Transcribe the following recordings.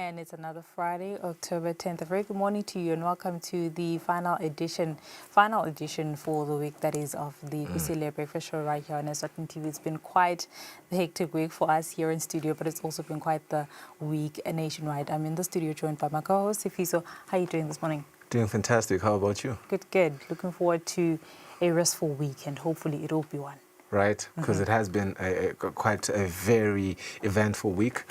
And it's another Friday, October 10th. A very good morning to you and welcome to the final edition for the week that is of the Kusile breakfast show right here on Eswatini TV. It's been quite the hectic week for us here in studio, but it's also been quite the week nationwide. I'm in the studio joined by my co-host, Sifiso. How are you doing this morning? Doing fantastic. How about you? Good. Looking forward to a restful weekend. Hopefully it'll be one. Right, because it has been quite a very eventful week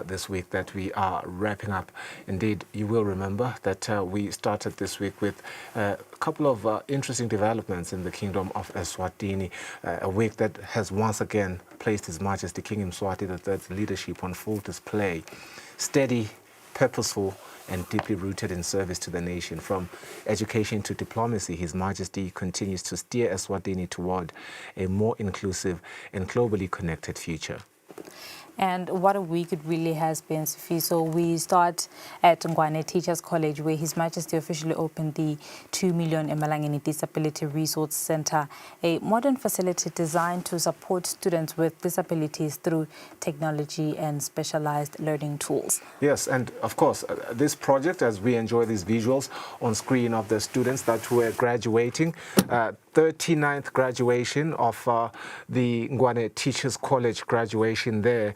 this week that we are wrapping up. Indeed, you will remember that we started this week with a couple of interesting developments in the Kingdom of Eswatini, a week that has once again placed His Majesty King Mswati III's leadership on full display. Steady, purposeful, and deeply rooted in service to the nation. From education to diplomacy, His Majesty continues to steer Eswatini toward a more inclusive and globally connected future. And what a week it really has been, Sophie. So we start at Ngwane Teachers College, where His Majesty officially opened the 2 million Emalangeni Disability Resource Center, a modern facility designed to support students with disabilities through technology and specialized learning tools. Yes, and of course, this project, as we enjoy these visuals on screen of the students that were graduating, 39th graduation of the Ngwane Teachers College graduation there.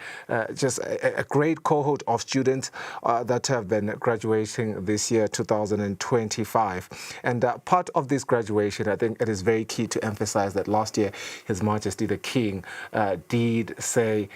Just a great cohort of students that have been graduating this year, 2025. And part of this graduation, I think it is very key to emphasize that last year, His Majesty the King did say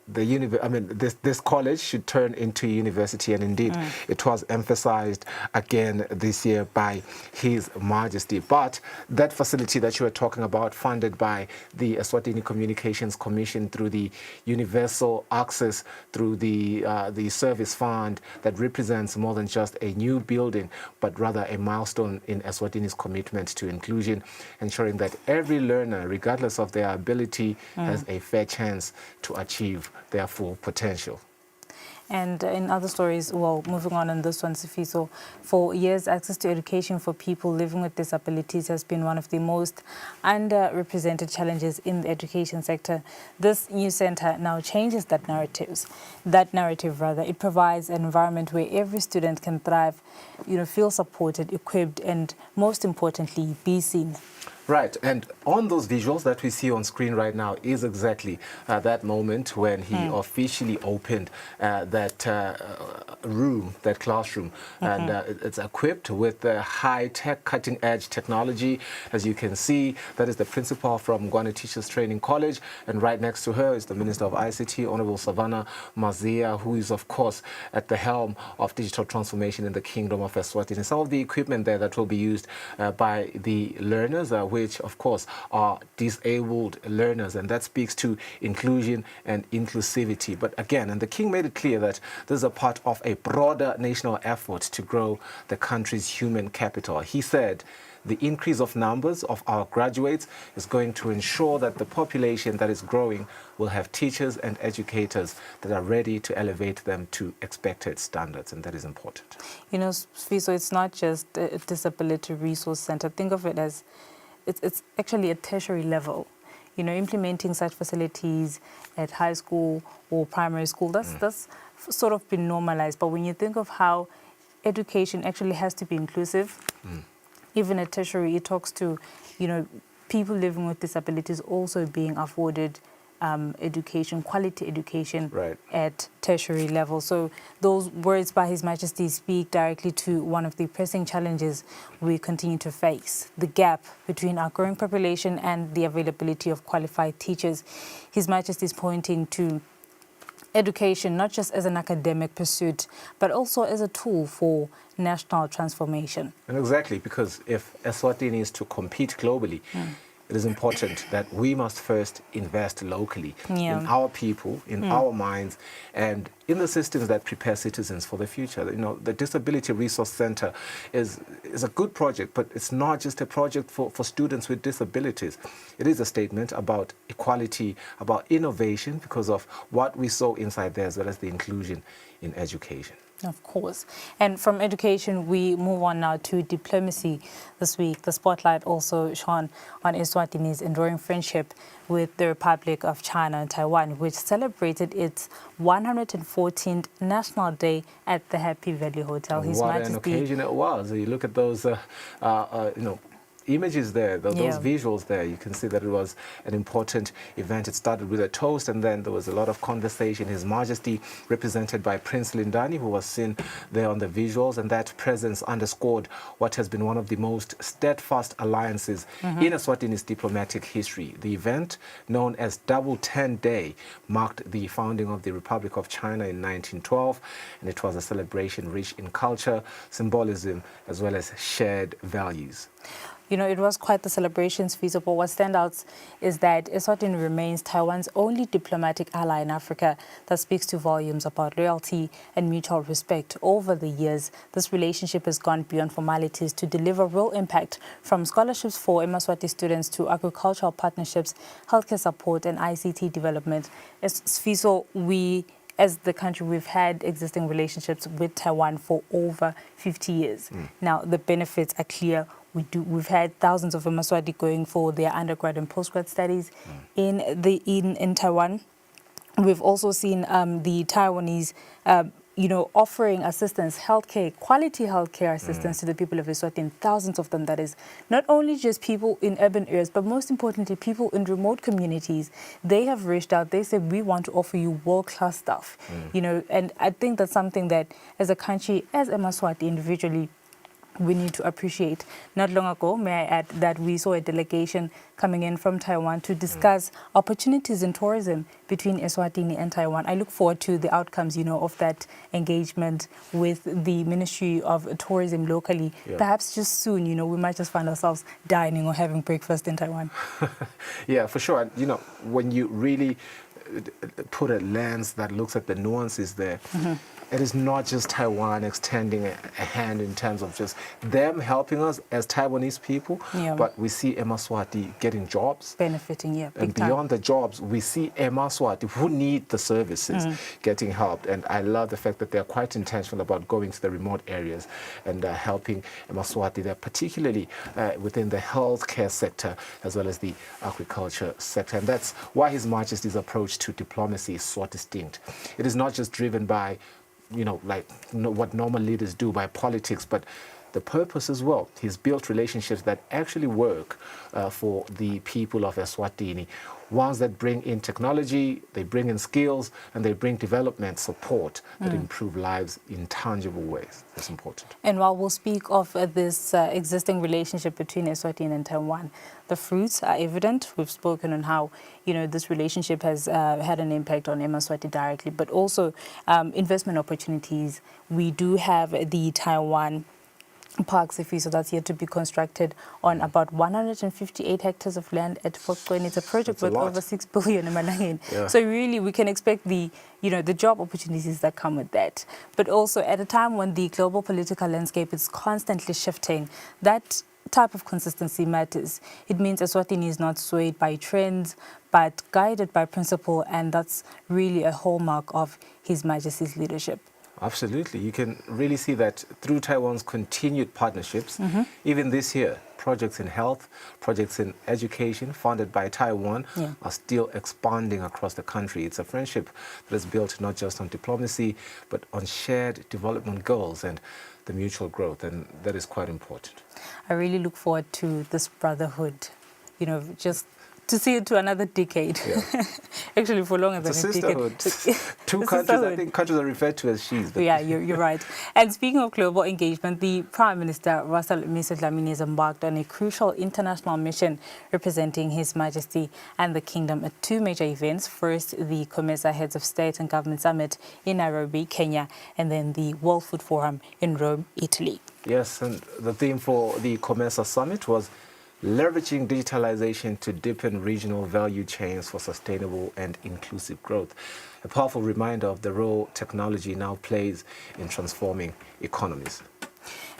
this college should turn into a university, and indeed it was emphasized again this year by His Majesty. But that facility that you were talking about, funded by the Eswatini Communications Commission through the Universal Access, through the Service Fund, that represents more than just a new building, but rather a milestone in Eswatini's commitment to inclusion, ensuring that every learner, regardless of their ability, has a fair chance to achieve their full potential. And in other stories, well, moving on in this one, Sophie, so for years, access to education for people living with disabilities has been one of the most underrepresented challenges in the education sector. This new center now changes that narrative. It provides an environment where every student can thrive, feel supported, equipped, and most importantly, be seen. Right, and on those visuals that we see on screen right now is exactly that moment when he officially opened that room, that classroom, and it's equipped with high-tech, cutting-edge technology. As you can see, that is the principal from Ngwane Teachers Training College, and right next to her is the Minister of ICT, Honorable Savannah Mazia, who is, of course, at the helm of digital transformation in the Kingdom of Eswatini. Some of the equipment there that will be used by the learners, which, of course, are disabled learners, and that speaks to inclusion and inclusivity. But again, and the King made it clear that this is a part of a broader national effort to grow the country's human capital. He said, the increase of numbers of our graduates is going to ensure that the population that is growing will have teachers and educators that are ready to elevate them to expected standards, and that is important. So it's not just a disability resource center. Think of it as it's actually a tertiary level. Implementing such facilities at high school or primary school, that's sort of been normalized. But when you think of how education actually has to be inclusive, even at tertiary, it talks to, people living with disabilities also being afforded education, quality education at tertiary level. So those words by His Majesty speak directly to one of the pressing challenges we continue to face, the gap between our growing population and the availability of qualified teachers. His Majesty is pointing to education not just as an academic pursuit, but also as a tool for national transformation. And exactly, because if Eswatini is to compete globally, it is important that we must first invest locally in our people, in our minds, and in the systems that prepare citizens for the future. The Disability Resource Center is a good project, but it's not just a project for students with disabilities. It is a statement about equality, about innovation, because of what we saw inside there, as well as the inclusion in education. Of course. And from education, we move on now to diplomacy this week. The spotlight also shone on Eswatini's enduring friendship with the Republic of China and Taiwan, which celebrated its 114th National Day at the Happy Valley Hotel. His what Majesty, an occasion it was. You look at those, images there, those visuals there, you can see that it was an important event. It started with a toast, and then there was a lot of conversation. His Majesty, represented by Prince Lindani, who was seen there on the visuals, and that presence underscored what has been one of the most steadfast alliances in Eswatini's diplomatic history. The event, known as Double 10 Day, marked the founding of the Republic of China in 1912, and it was a celebration rich in culture, symbolism, as well as shared values. You know, it was quite the celebrations feasible. What stands out is that Eswatini remains Taiwan's only diplomatic ally in Africa. That speaks to volumes about loyalty and mutual respect. Over the years, this relationship has gone beyond formalities to deliver real impact, from scholarships for Eswatini students to agricultural partnerships, healthcare support, and ICT development. As Sfiso, as the country, we've had existing relationships with Taiwan for over 50 years. Now, the benefits are clear. We've had thousands of Eswatini going for their undergrad and postgrad studies in Taiwan. We've also seen the Taiwanese, offering assistance, quality healthcare assistance to the people of Eswatini, thousands of them, that is. Not only just people in urban areas, but most importantly, people in remote communities. They have reached out. They said, we want to offer you world-class stuff, and I think that's something that as a country, as Eswatini individually, we need to appreciate. Not long ago, may I add, that we saw a delegation coming in from Taiwan to discuss opportunities in tourism between Eswatini and Taiwan. I look forward to the outcomes, of that engagement with the Ministry of Tourism locally. Perhaps just soon, we might just find ourselves dining or having breakfast in Taiwan. Yeah, for sure. When you really put a lens that looks at the nuances there, it is not just Taiwan extending a hand in terms of just them helping us as Taiwanese people, but we see Eswatini getting jobs. Benefiting, and beyond the jobs, we see Eswatini who need the services getting helped. And I love the fact that they're quite intentional about going to the remote areas and helping Eswatini there, particularly within the healthcare sector as well as the agriculture sector. And that's why His Majesty's approach to diplomacy is so distinct. It is not just driven by what normal leaders do, by politics, but the purpose as well. He's built relationships that actually work for the people of Eswatini. Ones that bring in technology, they bring in skills, and they bring development support that improve lives in tangible ways. That's important. And while we'll speak of this existing relationship between Eswatini and Taiwan, the fruits are evident. We've spoken on how, this relationship has had an impact on Eswatini directly, but also investment opportunities. We do have the Taiwan Park Sifiso that's yet to be constructed on about 158 hectares of land at Fokweni. It's a project worth over 6 billion in Manangin. So really we can expect the job opportunities that come with that. But also at a time when the global political landscape is constantly shifting, that type of consistency matters. It means Eswatini is not swayed by trends, but guided by principle, and that's really a hallmark of His Majesty's leadership. Absolutely. You can really see that through Taiwan's continued partnerships, even this year, projects in health, projects in education funded by Taiwan are still expanding across the country. It's a friendship that is built not just on diplomacy, but on shared development goals and the mutual growth, and that is quite important. I really look forward to this brotherhood, just to see it to another decade. Actually, for longer than a decade. Two countries, I think countries are referred to as she's. Yeah, you're right. And speaking of global engagement, the Prime Minister, Russell Dlamini, has embarked on a crucial international mission representing His Majesty and the Kingdom at two major events. First, the COMESA Heads of State and Government Summit in Nairobi, Kenya, and then the World Food Forum in Rome, Italy. Yes, and the theme for the COMESA Summit was leveraging digitalization to deepen regional value chains for sustainable and inclusive growth. A powerful reminder of the role technology now plays in transforming economies.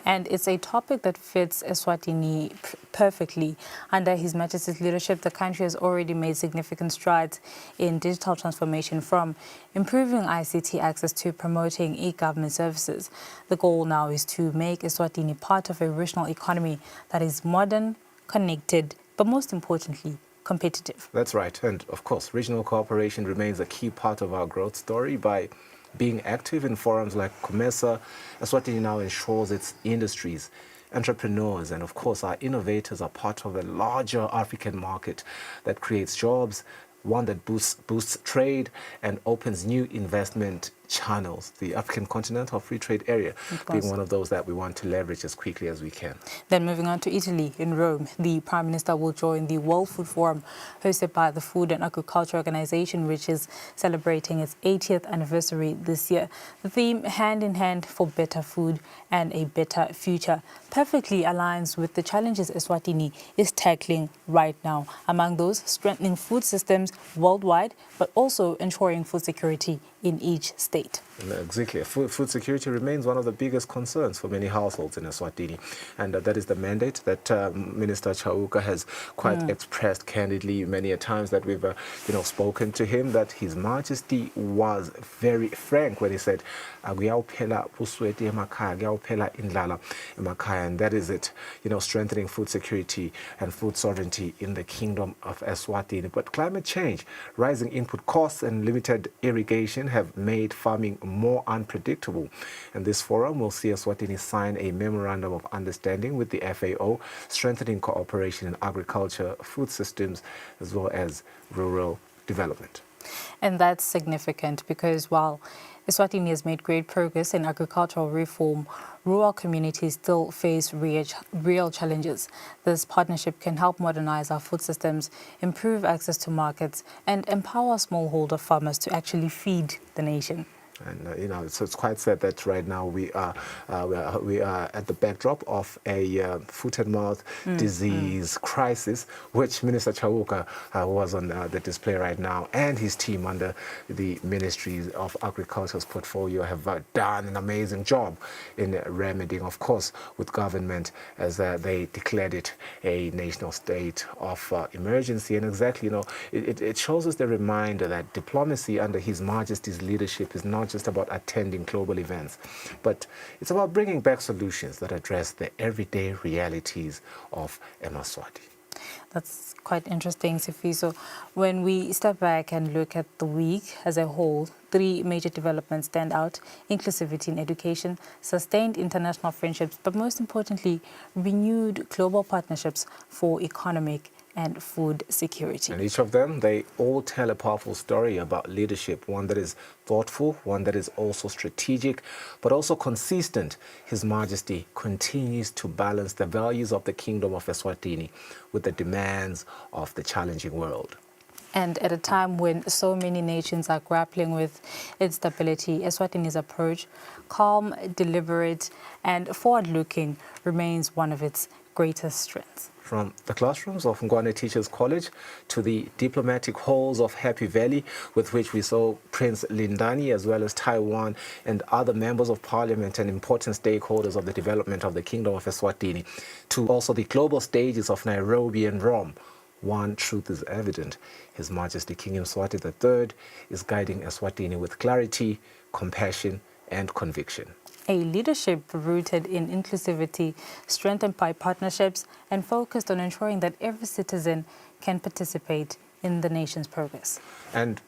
And it's a topic that fits Eswatini perfectly. Under His Majesty's leadership, the country has already made significant strides in digital transformation, from improving ICT access to promoting e-government services. The goal now is to make Eswatini part of a regional economy that is modern, connected, but most importantly, competitive. That's right. And of course, regional cooperation remains a key part of our growth story. By being active in forums like COMESA, Eswatini now ensures its industries, entrepreneurs, and of course our innovators are part of a larger African market that creates jobs, one that boosts trade and opens new investment channels. The African continental free trade area being one of those that we want to leverage as quickly as we can. Then moving on to Italy, in Rome, the Prime Minister will join the World Food Forum hosted by the Food and Agriculture Organization, which is celebrating its 80th anniversary this year. The theme, Hand in Hand for Better Food and a Better Future, perfectly aligns with the challenges Eswatini is tackling right now. Among those, strengthening food systems worldwide, but also ensuring food security in each state. Exactly. Food security remains one of the biggest concerns for many households in Eswatini, and that is the mandate that Minister Chauka has quite expressed candidly many a times that we've spoken to him, that His Majesty was very frank when he said, and that is it, strengthening food security and food sovereignty in the Kingdom of Eswatini. But climate change, rising input costs and limited irrigation have made farming more unpredictable. And this forum will see Eswatini sign a memorandum of understanding with the FAO, strengthening cooperation in agriculture, food systems, as well as rural development. And that's significant because while Eswatini has made great progress in agricultural reform, rural communities still face real challenges. This partnership can help modernize our food systems, improve access to markets, and empower smallholder farmers to actually feed the nation. And so it's quite sad that right now we are at the backdrop of a foot and mouth disease crisis, which Minister Chauka was on the display right now, and his team under the Ministries of Agriculture's portfolio have done an amazing job in remedying, of course, with government as they declared it a national state of emergency. And exactly, it shows us the reminder that diplomacy under His Majesty's leadership is not just about attending global events, but it's about bringing back solutions that address the everyday realities of Eswatini. That's quite interesting, Sifiso. When we step back and look at the week as a whole, 3 major developments stand out: inclusivity in education, sustained international friendships, but most importantly, renewed global partnerships for economic and food security. And each of them, they all tell a powerful story about leadership, one that is thoughtful, one that is also strategic, but also consistent. His Majesty continues to balance the values of the Kingdom of Eswatini with the demands of the challenging world. And at a time when so many nations are grappling with instability, Eswatini's approach, calm, deliberate, and forward-looking, remains one of its greatest strengths. From the classrooms of Ngwane Teachers College to the diplomatic halls of Happy Valley, with which we saw Prince Lindani, as well as Taiwan and other members of parliament and important stakeholders of the development of the Kingdom of Eswatini, to also the global stages of Nairobi and Rome, one truth is evident: His Majesty King Mswati III is guiding Eswatini with clarity, compassion, and conviction. A leadership rooted in inclusivity, strengthened by partnerships, and focused on ensuring that every citizen can participate in the nation's progress. And,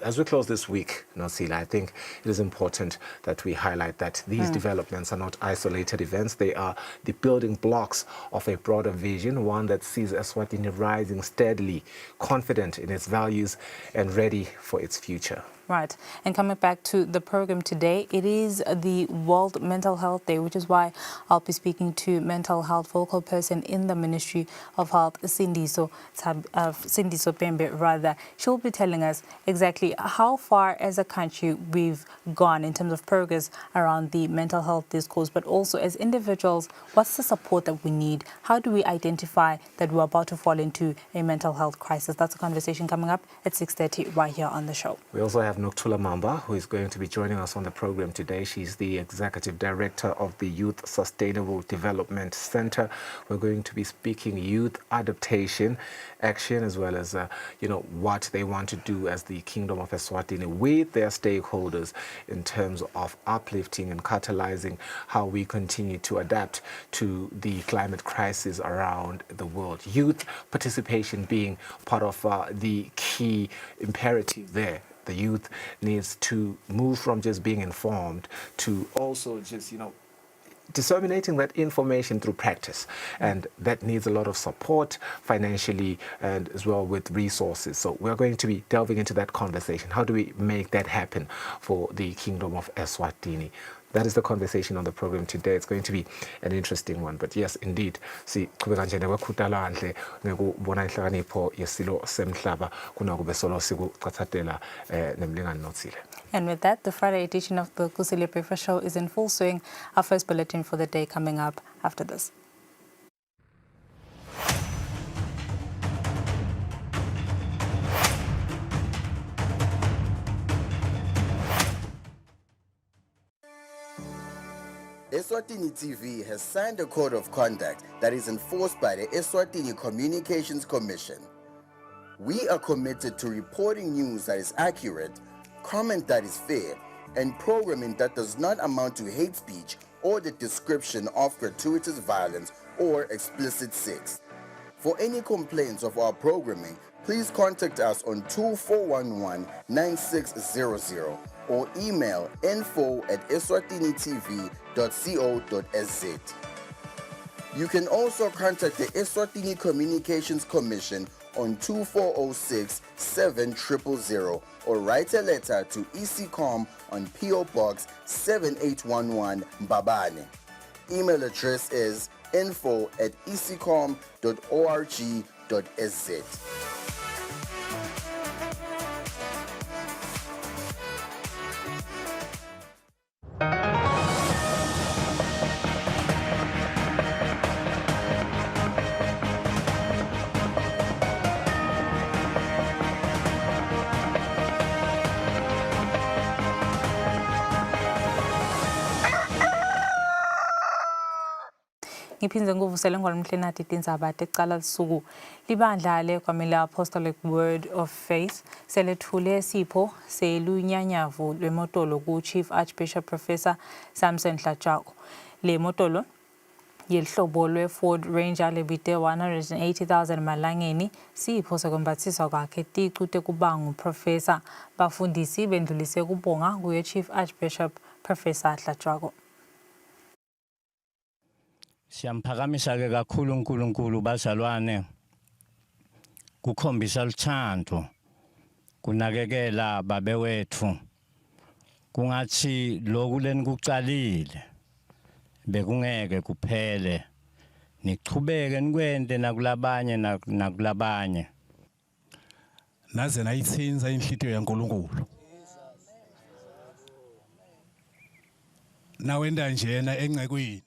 as we close this week, Nosila, I think it is important that we highlight that these developments are not isolated events. They are the building blocks of a broader vision, one that sees Eswatini rising steadily, confident in its values, and ready for its future. Right. And coming back to the program today, it is the World Mental Health Day, which is why I'll be speaking to mental health focal person in the Ministry of Health, Sindiso Pembe, rather. She'll be telling us exactly how far as a country we've gone in terms of progress around the mental health discourse, but also as individuals, what's the support that we need? How do we identify that we're about to fall into a mental health crisis? That's a conversation coming up at 6:30 right here on the show. We also have Nokuthula Mamba, who is going to be joining us on the program today. She's the Executive Director of the Youth Sustainable Development Center. We're going to be speaking youth adaptation, action, as well as, what they want to do as the Kingdom of Eswatini with their stakeholders in terms of uplifting and catalyzing how we continue to adapt to the climate crisis around the world. Youth participation being part of the key imperative there. The youth needs to move from just being informed to also just, disseminating that information through practice, and that needs a lot of support financially and as well with resources. So we're going to be delving into that conversation. How do we make that happen for the Kingdom of Eswatini? That is the conversation on the program today. It's going to be an interesting one. But yes, indeed, siqhubeka nje nekhuthalo kahle ngekubona inhlakanipho yesilo semhlaba kunakube solo sikucathatela nemlingani nothile. And with that, the Friday edition of the Kusile Breakfast Show is in full swing. Our first bulletin for the day coming up after this. Eswatini TV has signed a code of conduct that is enforced by the Eswatini Communications Commission. We are committed to reporting news that is accurate, comment that is fair, and programming that does not amount to hate speech or the description of gratuitous violence or explicit sex. For any complaints of our programming, please contact us on 2411-9600 or email info@eswatinitv.co.za. You can also contact the Eswatini Communications Commission on 2406-7000 or write a letter to ECCOM on PO Box 7811 Mbabane. Email address is info@ecom.org.sz. Ngiphinze nguvusele ngolomhlenati tindzaba tecala lisuku libandla lekwamela Apostolic Word of Faith selethule sipho selunyanyavu lwemotolo ku Chief Archbishop Professor Samson Hlachako. Le motolo yelihlobo lwe-Ford Ranger lebite 180,000 malangeni sipho sekwembatsiswa kwakhe ticu tekuba nguprofessor. Bafundisi bendlulise kubonga kuye Chief Archbishop Professor Hlachako. Siyamphakamisha ke kakhulu uNkulunkulu bazalwane kukhombisa uthando kunakekela babe wethu kungathi lokhu leni kucalile bekungeke kuphele nichubeke nikwende nakulabanye nakulabanye naze nayitsinza inhlitiyo yaNkulunkulu nawenda njena engcekwini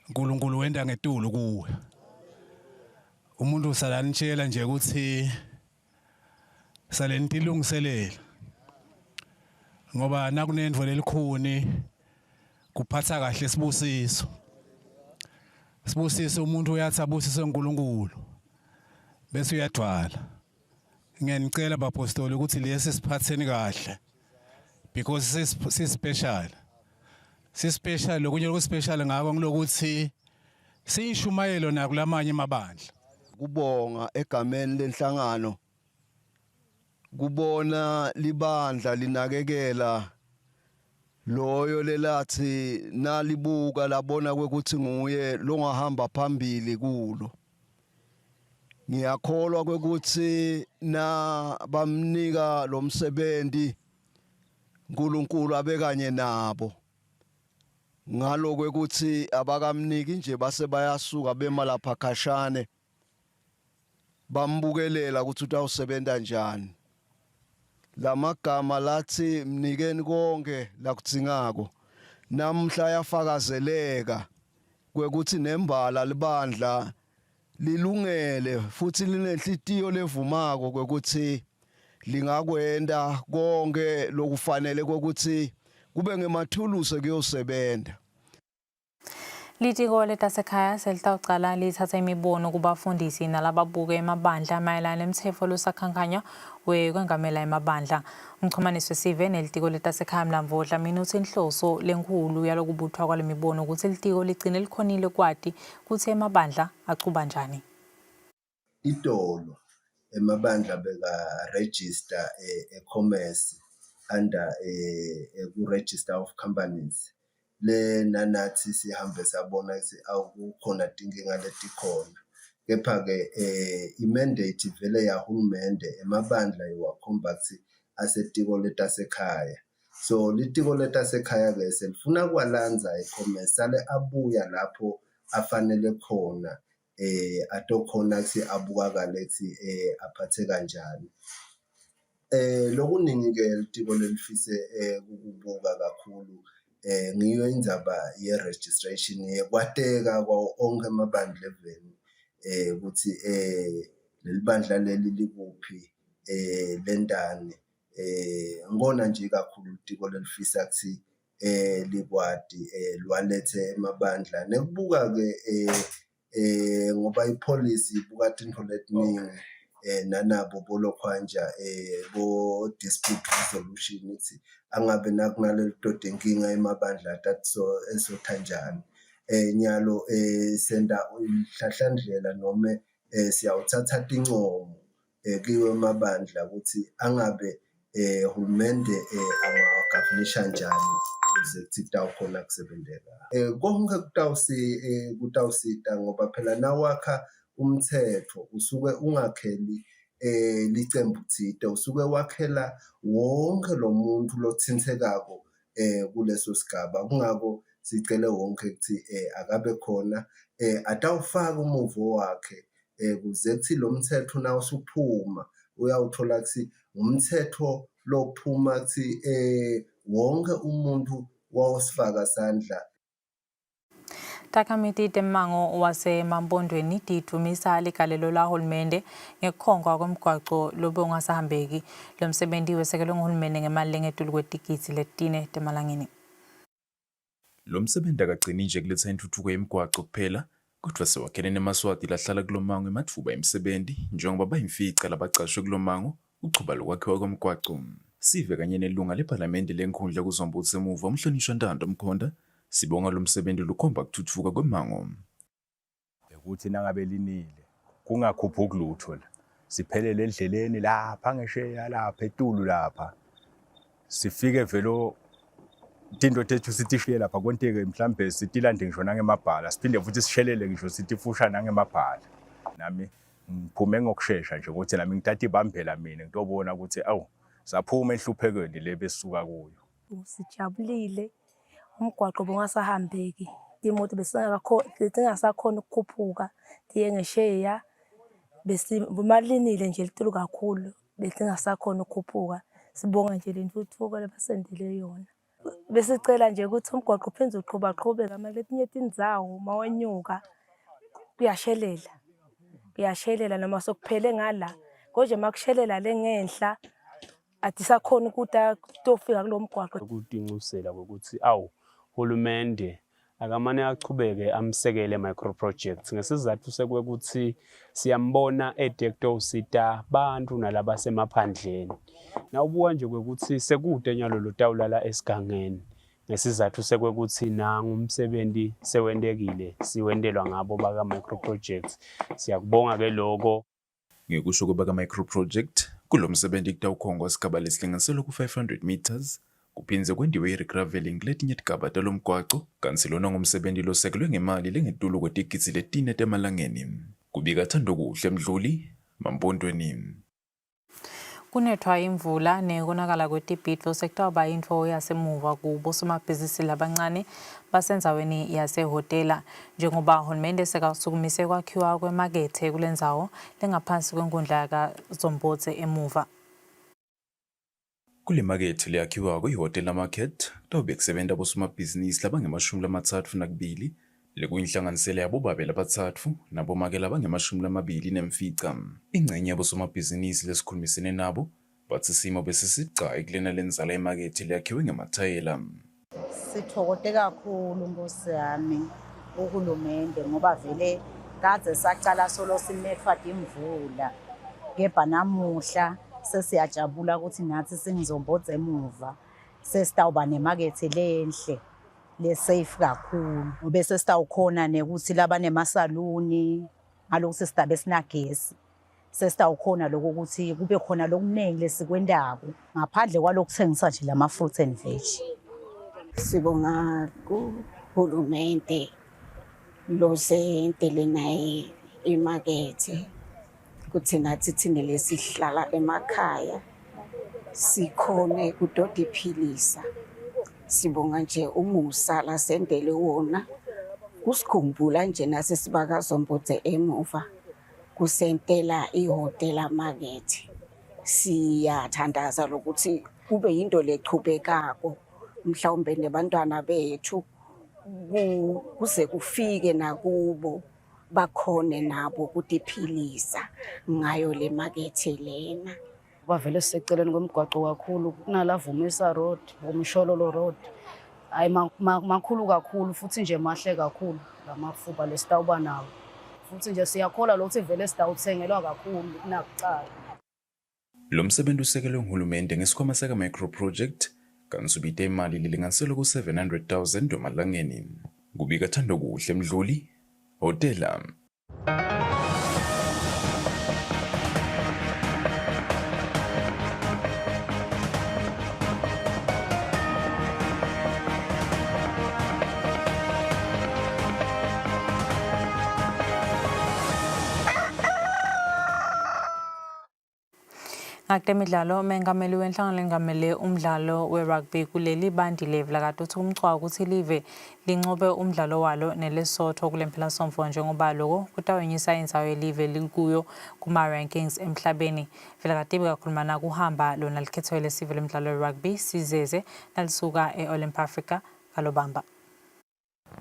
uNkulunkulu wenda ngetulu kuwe umuntu usalanitshela nje ukuthi salenti ilungiselela ngoba nakunendvo lelikhuni kuphatha kahle sibusiso umuntu uyathi abusise uNkulunkulu bese uyadwala ngiyanicela abapostoli ukuthi lesi siphatheni kahle because si-special lokunye okuspecial ngako ngilokuthi siyishumayelo nakulamanye amabandla kubonga egameni lenhlangano kubona libandla linakekela loyo lelathi nalibuka labona kwekuthi nguye longahamba phambili kulo ngiyakholwa kwekuthi na bamnika lo msebenzi uNkulunkulu abekanye nabo ngalo kwekuthi abakamniki nje base bayasuka bema lapha khashane bambukelela ukuthi utawusebenza njani lamagama lathi mnikeni konke lakudzingako namhla yafakazeleka kwekuthi nembala libandla lilungele futhi linenhlitiyo levumako kwekuthi lingakwenda konke lokufanele kokuthi kube ngemathulusi kuyosebenza. Litiko letasekhaya selitawucala lithatha imibono kubafundisi nalababuke emabandla mayelana nemtsetfo losakhankanya wekwengamela emabandla. Umxhumanisi wesive nelitiko letasekhaya Mlamvodla mina uthi inhloso lenkulu yalokubuthwa kwale mibono ukuthi litiko ligcine likhonile kwati kuthi emabandla achuba njani. Itolo emabandla beka register e-commerce under ku-register of companies. Le nanathi sihambe sabona ukuthi akukhona inkinga letikhona, kepha-ke i-mandate vele yahulumende emabandla iwakhomba ukuthi asetiko letasekhaya. So litiko letasekhaya-ke selifuna kwalanza e-commerce sale abuya lapho afanele khona atokhona ukuthi abukakale ukuthi aphathe kanjani. Lokuningi-ke litiko lelifise ukubuka kakhulu ngiyo indzaba ye-registration yekwateka kwawo onke amabandla eveni ukuthi leli bandla leli likuphi lendani. Ngona nje kakhulu litiko lelifisa ukuthi likwati lwalethe emabandla nekubuka-ke ngoba ipolicy ibuka tinto letiningi nanabo bolokhwanja bo-dispute resolution ukuthi angabe nakunaleli doda inkinga emabandla atatso esothanjani. Nyalo senda umhlahlandlela noma siyawuthatha tincomo kiwe emabandla ukuthi angabe hulumende angawagavunisha njani ukuze kuthi kutawukhona kusebenzeka. Konke kutawusita ngoba phela nawakha umthetho usuke ungakheli licembu thide, usuke wakhela wonke lo muntu lothintekako kuleso sigaba. Kungako sicele wonke ukuthi akabe khona atawufaka umuvo wakhe kuze kuthi lo mthetho nawo usuphuma uyawuthola ukuthi umthetho lophuma ukuthi wonke umuntu wawusifaka sandla. Takamiti temango wasemambondweni tidumisa ligalelo lahulumende ngekukhongwa kwemigwaqo lobungasahambeki. Lo msebenzi wesekelwe nguhulumende ngemali lengetulu kwetikitsi letine temalangeni. Lo msebenzi akagcini nje kuletha intuthuko yemigwaqo kuphela, kodwa sewakhele nemaswati lahlala kulomango emathuba emsebenzi njengoba bayimfica labacashwe kulomango uchuba lokwakhiwa kwemigwaqo. Sive kanye nelunga lePhalamende lenkhundla kuzombutho emuva umhlonishwa Ntando Mkhonda sibonga lo msebenzi lukhomba kuthuthuka kwemango. Ukuthi nangabe linile kungakhuphuki lutho la. Siphelele endleleni lapha ngesheya lapha etulu lapha. Sifike velo into tethu sithi shiye lapha konteke mhlambe sitilande ngisho nangemabhala siphinde futhi sishelele ngisho sithi fusha nangemabhala. Nami ngiphume ngokusheshsha nje ukuthi nami ngithatha ibambela mina ngitobona ukuthi awu saphuma enhluphekweni lebesisuka kuyo. Sijabulile umgwaqo bongasahambeki imoto besingasakhona ukukhuphuka diye ngesheya besimalinile nje litulu kakhulu besingasakhona ukukhuphuka. Sibonga nje lentuthuko lebasendele yona. Besicela nje ukuthi umgwaqo uphinde uqhubaqhubeka maletinye tindzawo mawanyuka kuyashelela noma sokuphele ngala konje makushelela lengenhla atisakhona ukuthi tofika kulomgwaqo ukudinqusela ukuthi awu hulumende akamane achubeke amsekele micro projects ngesizathu sekwekuthi siyambona edekto usita bantu nalaba semaphandleni nawubuka nje kwekuthi sekude nyalo lotawulala esigangeni ngesizathu sekwekuthi nangu umsebenzi sewendekile siwendelwa ngabo baka micro projects. Siyakubonga ke lokho. Ngekusho kwabaka micro project kulo msebenzi kutawukhongwa isigaba lesilinganiselo ku 500 meters kuphinze kwendiwe i-regraveling letinye tigaba talomgwaqo kanti lona ngumsebenzi losekelwe ngemali lengetulu kwetikitsi letine temalangeni. Kubika Thando kuhle Mdluli Mampondweni. Kunethwa imvula nekonakala kwetibhidlo sekutawuba into yasemuva kubosomabhizinisi labancane basenzaweni yasehotela njengoba uhulumende sekasukumise kwakhiwa kwemakethe kulendzawo lengaphansi kwenkundla kaZombotse emuva. Kule makethe leyakhiwa kuyihotela market tawube kusebenza bosomabhizinisi labangama-32 lekuyinhlanganisela yabobabili abathathu nabomakela abangamashumi lamabili nemfica. Ingcenye yabosomabhizinisi lesikhulumisene nabo bathi isimo besisicayi kulena lenzala emakethe leyakhiwe ngamathayela. Sithokoze kakhulu Nkosi yami uhulumende ngoba vele kaze sacala solo simethwa imvula, kepha namuhla sesiyajabula ukuthi nathi singizombodza emuva sesitawuba nemakethe lenhle le-safe kakhulu, ngobe sesitawukhona nekuthi laba nemasaluni ngalokuthi sidabe sinagesi sesitawukhona lokho ukuthi kube khona lokuningi lesikwendako ngaphandle kwalokuthengisa nje lama-fruits and veg. Sibonga kuhulumende losentele naye imakethe kuthi nathi thina lesihlala emakhaya sikhone kudoda iphilisa. Sibonga nje umusa la sendele wona kusikhumbula nje nase sibakazombodze emuva kusentela ihotela market. Siyathandaza lokuthi kube yinto lechubekako mhlawumbe nebantwana bethu kuze kufike nakubo bakhone nabo kutiphilisa ngayo le market lena. Bavele siseceleni kwemigwaqo kakhulu kunalavumisa road, umshololo road. Hayi makhulu kakhulu futhi nje mahle kakhulu lamafuba lesitawuba nawo. Futhi nje siyakhola lokuthi vele sitawuthengelwa kakhulu kunakucala. Lo msebenzi usekelwe nguhulumende ngesikhwama seka micro project kansubite imali lilinganiselwe ku-700,000 emalangeni. Kubika Thando Kuhle Mdluli, Hotela. Ngakemidlalo mengameli wenhlangano lengamele umdlalo we-rugby kuleli bandi level kade uthi umchwa ukuthi live lincobe umdlalo walo neLesotho kulempela somfo njengoba lokho kutawunyisa inzawo yelive likuyo kuma rankings emhlabeni. Vela kade bekakhuluma na kuhamba lona likhethwe lesive lemidlalo we-rugby sizeze nalisuka e-Olymp Africa kalobamba.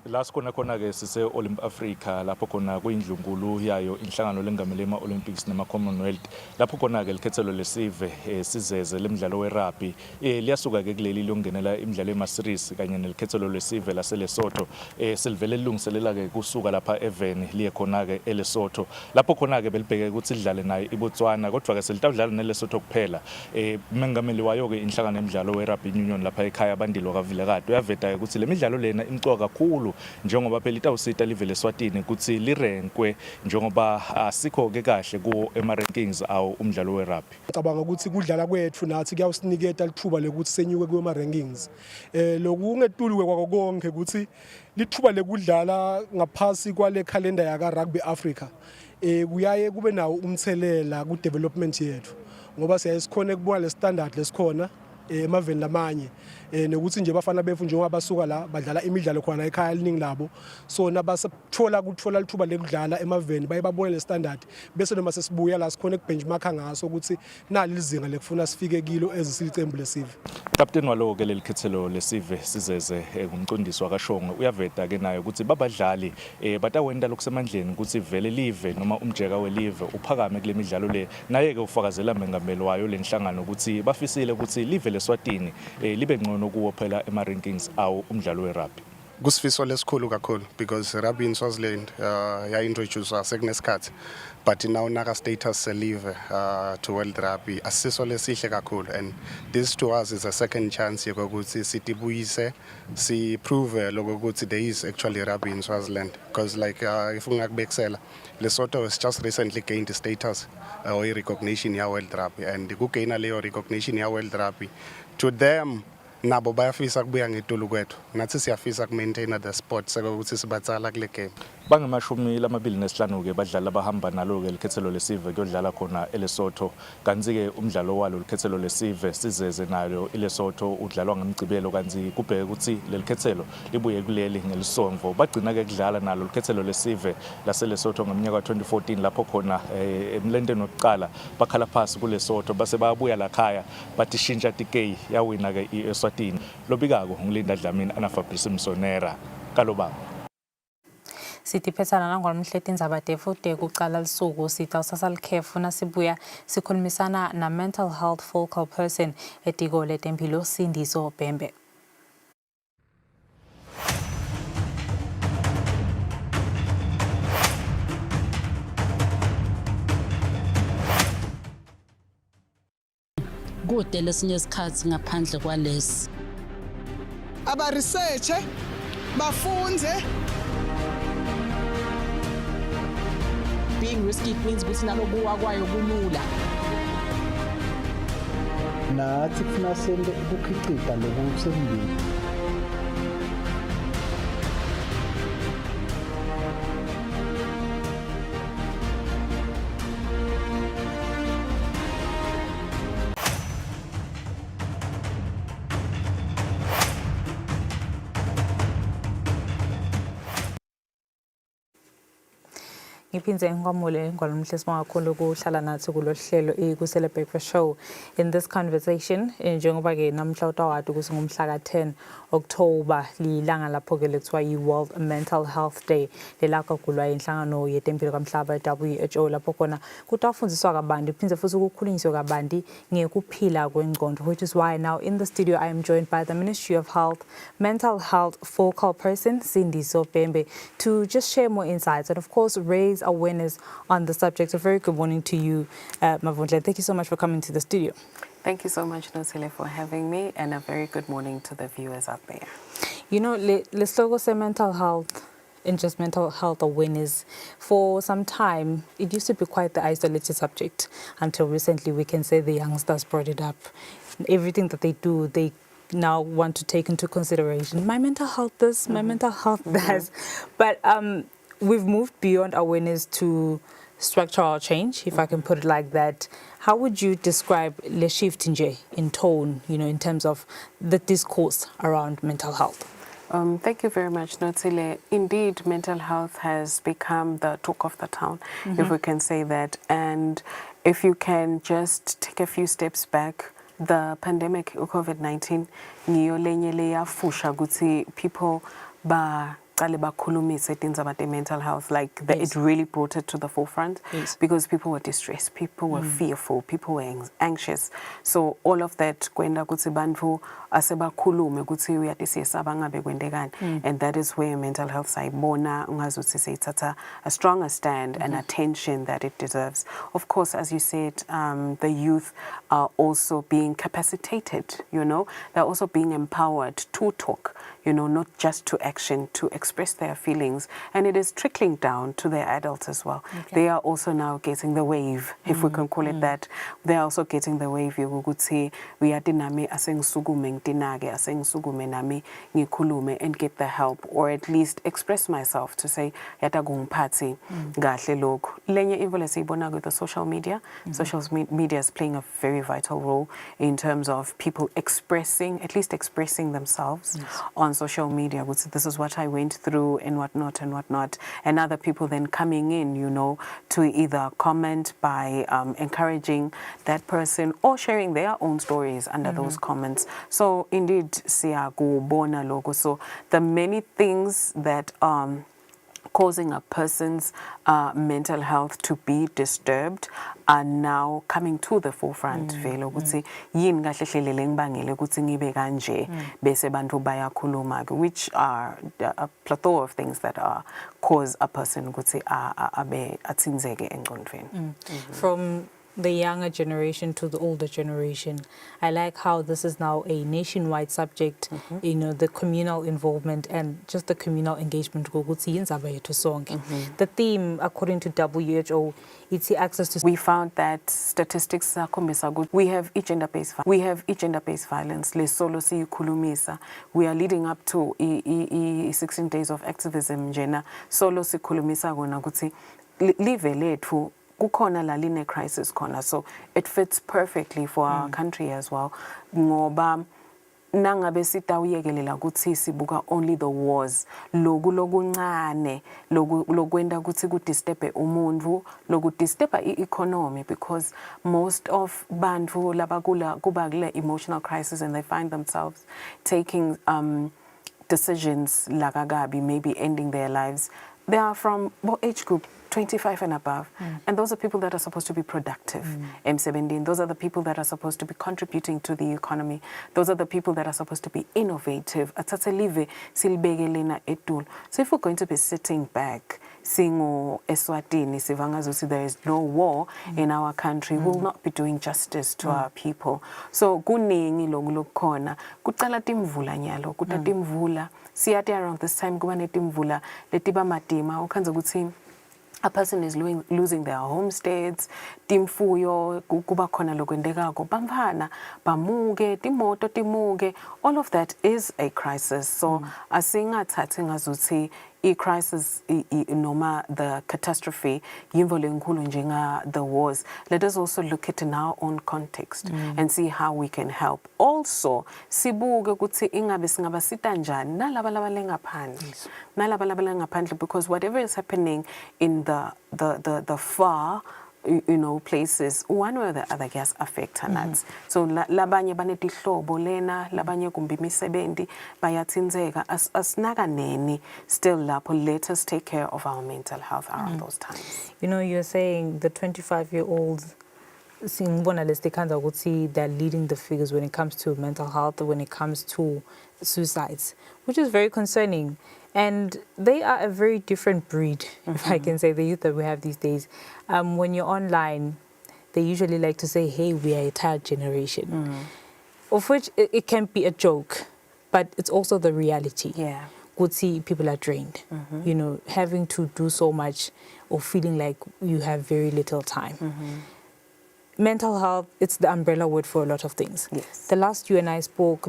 La sikhona khona-ke sise-Olymp Africa lapho khona kuyindlungulu yayo inhlangano lengamele ema-Olympics nama-Commonwealth lapho khona-ke likhethelo lesive sizeze lemidlalo we-rugby liyasuka-ke kuleli lokungenela imidlalo ema-series kanye nelikhethelo lesive laseLesotho silivele lilungiselela-ke kusuka lapha eveni liye khona-ke eLesotho lapho khona-ke belibheke ukuthi lidlale nayo iBotswana kodwa-ke selitawudlala neLesotho kuphela. Umengameli wayo-ke inhlangano yemidlalo we-rugby union lapha ekhaya Bandile Kavilekade uyaveta-ke ukuthi le midlalo lena imcoka kakhulu njengoba phela itawusita live leSwatini ukuthi lirenkwe njengoba asikho-ke kahle kuwo ema-rankings awo umdlalo we-rugby. Ngicabanga ukuthi kudlala kwethu nathi kuyawusiniketa lithuba lekuthi senyuke kuma-rankings. Lokhu kungetuluke kwako konke ukuthi lithuba lekudlala ngaphasi kwale calendar yaka Rugby Africa kuyaye kube nawo umthelela ku-development yethu ngoba siyasikhona ukubona le standard lesikhona emaveni lamanye nokuthi nje bafana befu njengoba basuka la badlala imidlalo khona ekhaya liningi labo so nabasathola lithuba lekudlala emaveni baye babone le standard bese noma sesibuya la sikhona ukubenchmarka ngaso ukuthi nali lizinga lekufuna sifike kilo ezisilicembu lesive. Captain walo-ke lelikhethelo lesive sizeze ngumqondisi wakashongo uyaveta-ke nayo ukuthi babadlali batawenta lokusemandleni ukuthi vele live noma umjeka welive uphakame kule midlalo le naye-ke ufakazela mengameli wayo le nhlangano ukuthi bafisile ukuthi live leSwatini libe ngcono kuwo phela ema-rankings awo umdlalo we-rugby. Kusifiso lesikhulu kakhulu because rugby in Swaziland ya-introduce sekunesikhathi but now naka status live to world rugby asiso lesihle kakhulu and this to us is a second chance yokuthi sitibuyise si-prove lokuthi there is actually rugby in Swaziland because like if ungakubekisela Lesotho has just recently gained the status or recognition ya world rugby and kugaina leyo recognition ya world rugby to them nabo bayafisa kubuya ngetulu kwethu nathi siyafisa ku-maintaina the sport sekuthi sibatsala kule game. Bangamashumi 25 ke badlali abahamba nalo-ke likhethelo lesive kuyodlala khona eLesotho kanti-ke umdlalo walo likhethelo lesive sizeze nayo iLesotho udlalwa ngemgcibelo kanti kubheke ukuthi lelikhethelo libuye kuleli ngelisomvo bagcina-ke kudlala nalo likhethelo lesive laseLesotho ngeminyaka ka-2014 lapho khona emlendeni wokuqala bakhala phasi kuLesotho base bayabuya lakhaya bathi shintsha tikey yawina-ke i-Eswatini lobikako ngilinda Dlamini Ana Fabrice Msonera kalobaba. sithi phethana nangolomhlethi indzaba futhi kuqala lisuku sithi awusasa likhefu nasibuya sikhulumisana na mental health focal person etiko letempilo Sindiso Bhembe. Kude lesinye isikhathi ngaphandle kwalesi aba research bafunze. Being risky means ukuthi nalokuwa kwayo kulula. Nathi kufuna sente ukukhicita lokusembili. Ngiphinze ngikwamule ngolomhle sibonga kakhulu ukuhlala nathi kulohlelo iKusile Breakfast Show. In this conversation njengoba ke namhla utawadi ukuthi ngumhla ka-10 October lilanga lapho ke lethiwa yi-World Mental Health Day lelakho kulwa inhlangano yetempilo kamhlaba WHO lapho khona kutafundiswa kabanti phindze futhi ukukhulunyiswa kabanti ngekuphila kwengqondo, which is why now in the studio I am joined by the Ministry of Health Mental Health Focal Person Sindiso Bhembe to just share more insights and of course raise awareness on the subject. A very good morning to you, Mavundle. Thank you so much for coming to the studio. Thank you so much, Kusile, for having me, and a very good morning to the viewers out there. You know, let's talk about mental health and just mental health awareness. For some time, it used to be quite the isolated subject until recently we can say the youngsters brought it up. Everything that they do, they now want to take into consideration. My mental health this, my mental health that. But we've moved beyond awareness to structural change, if I can put it like that. How would you describe the shift in tone, you know, in terms of the discourse around mental health? Thank you very much, Notsile. Indeed, mental health has become the talk of the town, if we can say that. And if you can just take a few steps back, the pandemic of COVID-19, people about their mental health, like it really brought it to the forefront because people were distressed, people were fearful, people were anxious. So all of that kwenda kuti bantu asebakhulume ukuthi uyatisiyesaba ngabe kwendekani, and that is where mental health sayibona ungazuthi seyithatha a stronger stand and attention that it deserves. Of course, as you said, the youth are also being capacitated, you know, they're also being empowered to talk, you know, not just to action, to express their feelings, and it is trickling down to their adults as well. They are also now getting the wave, if we can call it that. They are also getting the wave yokuthi uyatinami asengisukume ngitinake asengisukume nami ngikhulume and get the help, or at least express myself to say yata kungiphathi kahle lokho. Lenye into lesiyibona with the social media. Social media is playing a very vital role in terms of people expressing, at least expressing themselves on social media. This is what I went through and whatnot and whatnot. And other people then coming in, you know, to either comment by encouraging that person or sharing their own stories under those comments. So indeed, siyakubona logo. So the many things that causing a person's mental health to be disturbed are now coming to the forefront. Vele ukuthi yini kahle hlelele ngibangele ukuthi ngibe kanje bese bantu bayakhuluma, which are a plethora of things that cause a person ukuthi abe athinzeke engqondweni. From the younger generation to the older generation, I like how this is now a nationwide subject, you know, the communal involvement and just the communal engagement. The theme, according to WHO, it's the access to... We found that statistics are good. We have each gender-based violence. We are leading up to 16 days of activism. Solo sikhulumisa gona ukuthi live lethu kukhona la line crisis corner, so it fits perfectly for our country as well. Ngoba nangabe sitawuyekelela ukuthi sibuka only the wars, lokuncane lokwenda ukuthi kudisturbe umuntu, lokudisturba i-economy, because most of bantu labakula kuba kule emotional crisis and they find themselves taking decisions lakagabi, maybe ending their lives. they are from age group 25 and above. And those are people that are supposed to be productive. M17, those are the people that are supposed to be contributing to the economy. Those are the people that are supposed to be innovative. So if we're going to be sitting back, seeing Eswatini, Sivangazusi, there is no war in our country, we will not be doing justice to our people. So kuningi lokukona, kuqala timvula nyalo, kuta timvula, siyati around this time kuba netimvula letiba matima, ukhanza ukuthi a person is losing their homesteads, timfuyo, kuba khona lokwendekako, bamfana, bamuke, timoto timuke, all of that is a crisis. So asingathathi ngazuthi i-crisis noma the catastrophe yimvo lenkulu njenga the wars. Let us also look at in our own context and see how we can help. Also sibuke ukuthi ingabe singabasita njani nalaba labale because whatever is happening in the far places, one way or the other gets affect us. So labanye banetihlobo lena, labanye kumbi misebenzi bayatsinzeka asnaka neni still lapho. Let us take care of our mental health around those times. You know, you're saying the 25-year-olds they're leading the figures when it comes to mental health, when it comes to suicides, which is very concerning. And they are a very different breed, if I can say, the youth that we have these days. When you're online, they usually like to say, hey, we are a tired generation, of which it can be a joke, but it's also the reality. Yeah. Would see people are drained, you know, having to do so much or feeling like you have very little time. Mental health, it's the umbrella word for a lot of things. Yes. The last you and I spoke,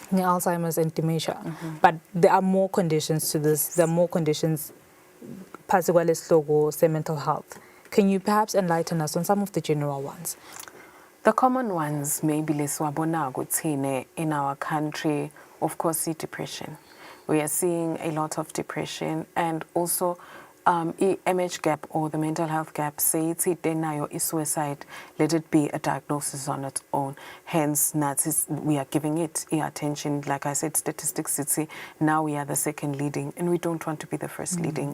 Alzheimer's and dementia. But there are more conditions to this. There are more conditions, say mental health. Can you perhaps enlighten us on some of the general ones? The common ones, maybe in our country, of course, see depression. We are seeing a lot of depression, and also MH gap, or the mental health gap, say it's suicide, let it be a diagnosis on its own. Hence, we are giving it attention. Like I said, statistics say now we are the second leading, and we don't want to be the first leading.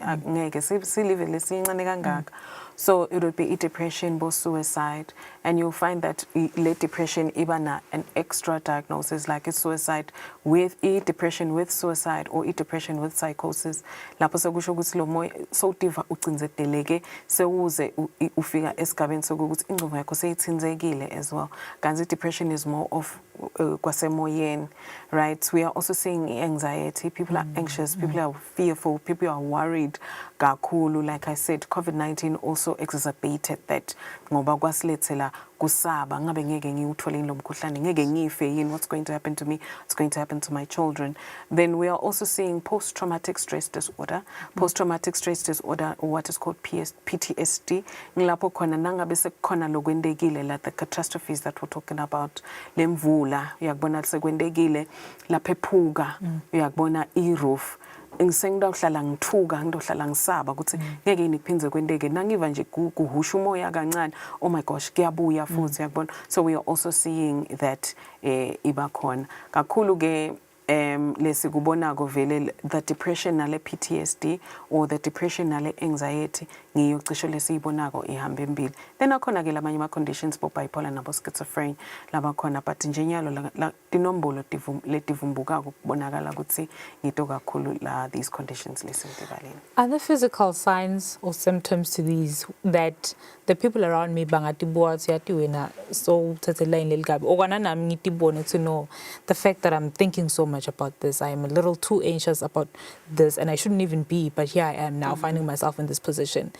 So it would be depression, both suicide, and you'll find that late depression, even an extra diagnosis like it's suicide with depression with suicide or depression with psychosis. Lapho sekusho ukuthi lo moya sowudiva ucinzeteleke sewuze ufika esigabeni sokuthi ingqondo yakho seyithinzekile as well. Kanti depression is more of kwasemoyeni, right? We are also seeing anxiety. People are anxious, people are fearful, people are worried kakhulu. Like I said, COVID-19 also exacerbated that. Ngoba kwasilethela kusaba ngabe ngeke ngiwuthole lo mkhuhlane, ngeke ngife yini, what's going to happen to me, what's going to happen to my children. Then we are also seeing post-traumatic stress disorder. Post-traumatic stress disorder, or what is called PTSD. Ngilapho khona nangabe sekukhona lokwendekile, like the catastrophes that we're talking about. Lemvula, uyakubona sekwendekile, laphephuka, uyakubona i-roof. Ngisengidawuhlala ngithuka ngidohlala ngisaba ukuthi ngeke niphindze kwendeke nangiva nje kuhusha umoya kancane, oh my gosh kuyabuya futhi yakubona. So we are also seeing that iba khona kakhulu ke lesikubonako vele the depression nale PTSD or the depression nale anxiety ngiyo cisho lesiyibonako ihamba embili. Then akhona ke lamanye ama conditions bo bipolar nabo schizophrenia laba khona, but njenyalo la tinombolo letivumbukako kubonakala ukuthi ngito kakhulu la these conditions lesintibaleni. Are there physical signs or symptoms to these that the people around me bangatibua tsiyati wena so thathela inlelikabi okwana nami ngitibone to know the fact that I'm thinking so much about this, I am a little too anxious about this, and I shouldn't even be, but here I am now finding myself in this position.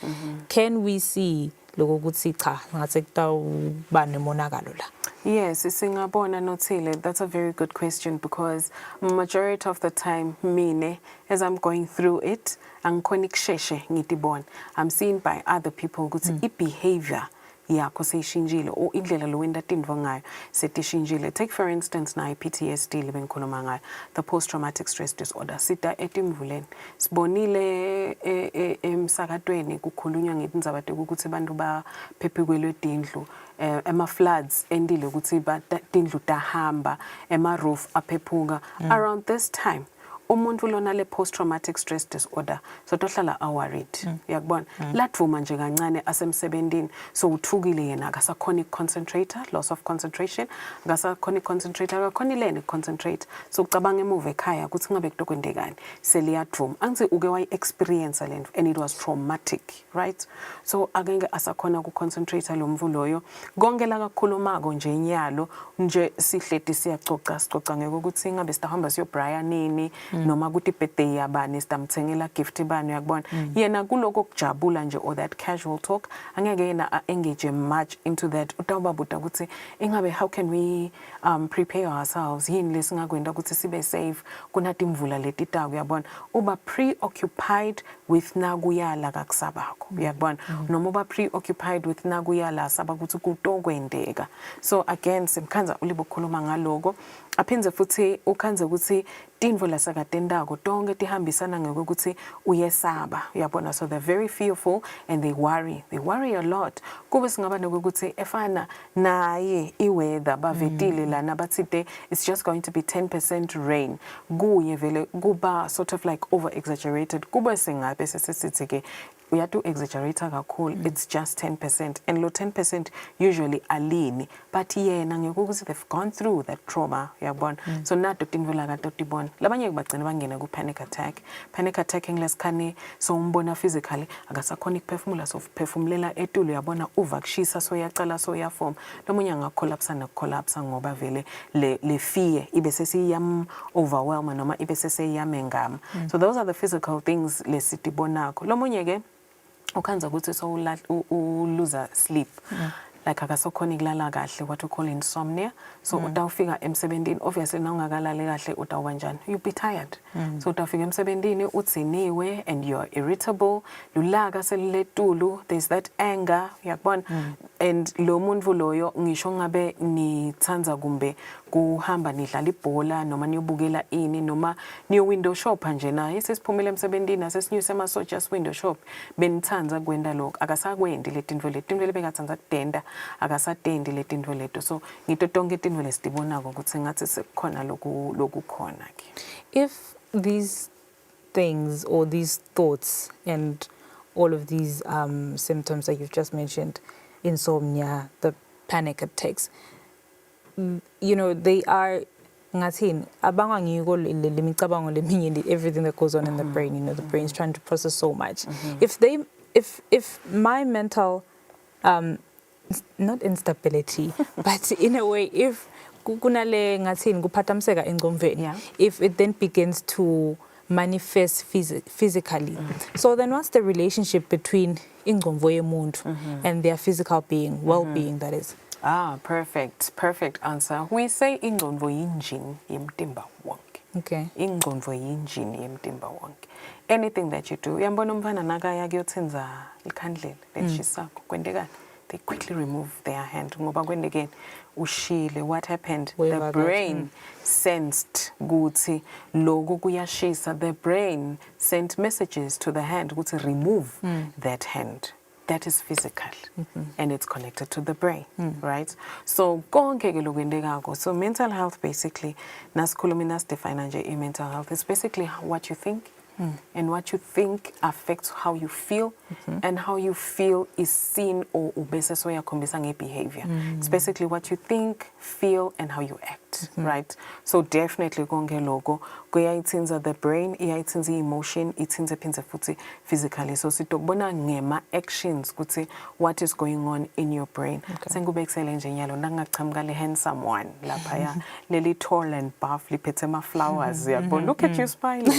Can we see Yes, singabona nothile. That's a very good question, because majority of the time, mine, as I'm going through it, I'm seen by other people ukuthi behavior yakho seyishinjile or indlela lo wenda tinvo ngayo setishinjile. Take for instance na PTSD lebengikhuluma ngayo, the post traumatic stress disorder. Sita etimvuleni sibonile emsakatweni kukhulunywa ngetindzaba ukuthi abantu baphephekwelwe tindlu, ema floods endile ukuthi tindlu tahamba, ema roof aphephuka. Around this time umuntu lona le post traumatic stress disorder so tohlala worried uyakubona lathuma nje kancane asemsebenzini so uthukile yena akasakhona concentrator, loss of concentration, akasakhona concentrator, akakhona ilene concentrate, so ucabanga emuva ekhaya ukuthi ngabe kutokwendekani seliyadruma angithi uke wayi experience lento and it was traumatic, right? So akenge asakhona ku concentrate lo mvu loyo konke la kakhulumako nje inyalo nje sihleti siyacoca ngeke ukuthi ngabe sitahamba siyo Brian nini noma ukuthi birthday yabani sitamthengela gift bani uyakubona yena kuloko kujabula nje or that casual talk angeke yena engage much into that utawubabuta ukuthi ingabe how can we prepare ourselves yini lesingakwenda ukuthi sibe safe kunathi imvula letita uyabona uba preoccupied with nakuyala kakusabakho uyakubona noma uba preoccupied with nakuyala saba ukuthi kutokwendeka. So again simkhanza ulibokhuluma ngaloko aphenze futhi ukhanze ukuthi tinvo lasakatendako tonke tihambisana ngokuthi uyesaba uyabona, so they're very fearful and they worry a lot. Kube singaba nokuthi efana naye iweather bavetile lana bathide it's just going to be 10% rain kuye vele kuba sort of like over exaggerated kube singabe sesithi ke we have to exaggerate kakhulu it's just 10% and lo 10% usually alini but yena ngekuthi they've gone through that trauma uyabona so nato tinvela kato tibona labanye kubagcina bangena ku panic attack ngilesikhane so umbona physically akasakhona ukuphefumula so phefumulela etulo uyabona uva kushisa so yacala so yaform lomunye angacollapse ngoba vele le fear ibe sesiyam overwhelm noma ibe sesiyamengama. So those are the physical things lesitibonako. Lomunye ke ukhanza ukuthi so lose sleep like akasokhona kulala kahle what we call insomnia, so utawufika emsebenzini obviously na ungakalali kahle utawuba njani, you be tired so utafika emsebenzini utsiniwe and you're irritable lulaka seliletulu there's that anger uyakubona and lo muntu loyo ngisho ngabe nithanza kumbe kuhamba nidlala ibhola noma niyobukela ini noma niyo window shop nje na sesiphumile emsebenzini asesinyuse ama-soldiers window shop benithanza kwenda lokho akasakwendi letinto lebekathanza kudenda akasatendi letinto leto, so ngito tonke tinto lesitibonako ukuthi ngathi sekukhona lokhu khona ke. If these things or these thoughts and all of these symptoms that you've just mentioned, insomnia, the panic attacks, you know, they are ngathini abanga ngiko lemicabango leminye everything that goes on in the brain, you know, the brain's trying to process so much. If my mental not instability but in a way if kunale ngathini kuphathamseka engqondweni, if it then begins to manifest physically, so then what's the relationship between ingqondo yomuntu and their physical being, well-being that is? Perfect answer. We say ingqondo yinjini yemtimba wonke. Okay. Ingqondo yinjini yemtimba wonke. Anything that you do, uyambona umfana nakaya kuyothenza ikhandlela leshisako kwendekani, they quickly remove their hand ngoba kwendekeni ushile. What happened? The brain sensed ukuthi lokho kuyashisa. The brain sent messages to the hand ukuthi remove that hand. That is physical and it's connected to the brain, right? So konke ke lokwendekako. So mental health basically nasikhuluma nasidefine nje mental health is basically what you think and what you think affects how you feel and how you feel is seen or ubese so yakhombisa ngebehavior. It's basically what you think, feel and how you act, right? So definitely konke lokho kuyayithinza the brain, iyayithinza emotion, ithinza phinze futhi physically. So sitokubona ngema actions ukuthi what is going on in your brain. Sengubekisele nje nyalo nangachamka le handsome one lapha ya leli tall and buff liphethe ama flowers yakho. Look at you smiling.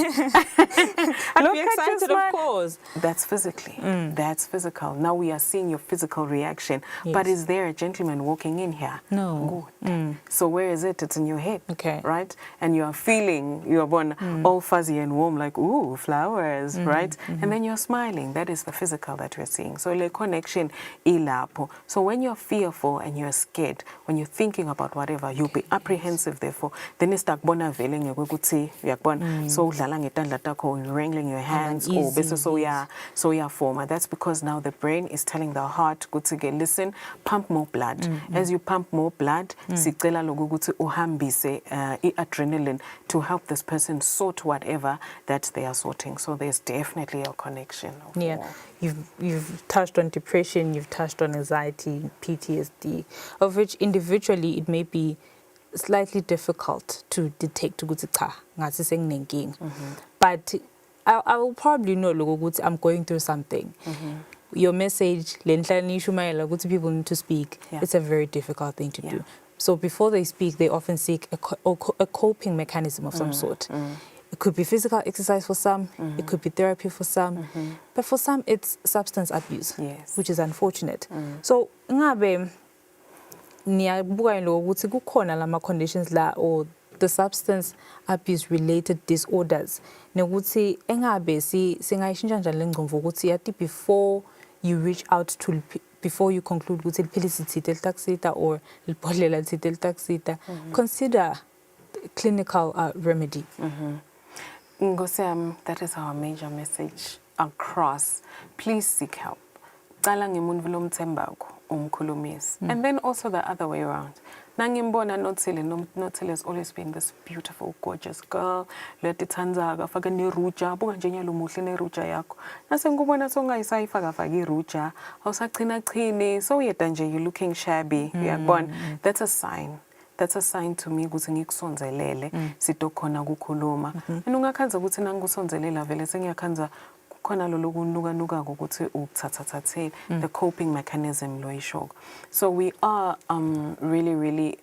I'd be excited, of course. That's physically. That's physical. Now we are seeing your physical reaction. But is there a gentleman walking in here? No. Good. So where is it? It's in your head. Okay. Right? And you are feeling, you're born all fuzzy and warm, like, ooh, flowers, right? And then you're smiling. That is the physical that we're seeing. So the connection ilapo. So when you're fearful and you're scared, when you're thinking about whatever, you'll be apprehensive, therefore. Then it's like bona vele ngekuthi yakubona. So udlala ngetandla takho or wrangling your hands or bese so forma. That's because now the brain is telling the heart ukuthi ke listen, pump more blood. As you pump more blood, sicela lokho ukuthi uhambise adrenaline to help this person sort whatever that they are sorting. So there's definitely a connection. You've touched on depression, you've touched on anxiety, PTSD, of which individually it may be slightly difficult to detect ukuthi cha ngathi senginenkinga. But I will probably know ukuthi I'm going through something. Your message, people need to speak. It's a very difficult thing to do. So before they speak, they often seek a coping mechanism of some sort. It could be physical exercise for some, it could be therapy for some, but for some it's substance abuse, which is unfortunate. So ngabe niyabuka ukuthi kukhona lama conditions la or the substance abuse related disorders nokuthi engabe singayishintsha njani lengqondo ukuthi yathi before you reach out to before you conclude ukuthi lipilisi lithile litakusita or libhodlela lithile litakusita, consider clinical remedy. Ngosiyami, that is our major message across. Please seek help. Cala ngemuntu lomthembako umkhulumisi. And then also the other way around. Nangimbona Nothile has always been this beautiful, gorgeous girl. Letithanzaka faka neruja, buka nje nyalo muhle neruja yakho. Nase ngubona songayisayifaka faka iruja, awusaqhina qhini, so yeta nje you looking shabby. Uyabona? That's a sign. That's a sign to me ukuthi ngikusonzelele sitokhona ukukhuluma. Ungakhanza ukuthi nangikusonzelela vele sengiyakhanza khona lo lokunuka ukuthi ukuthathathele the coping mechanism lo isho. So we are really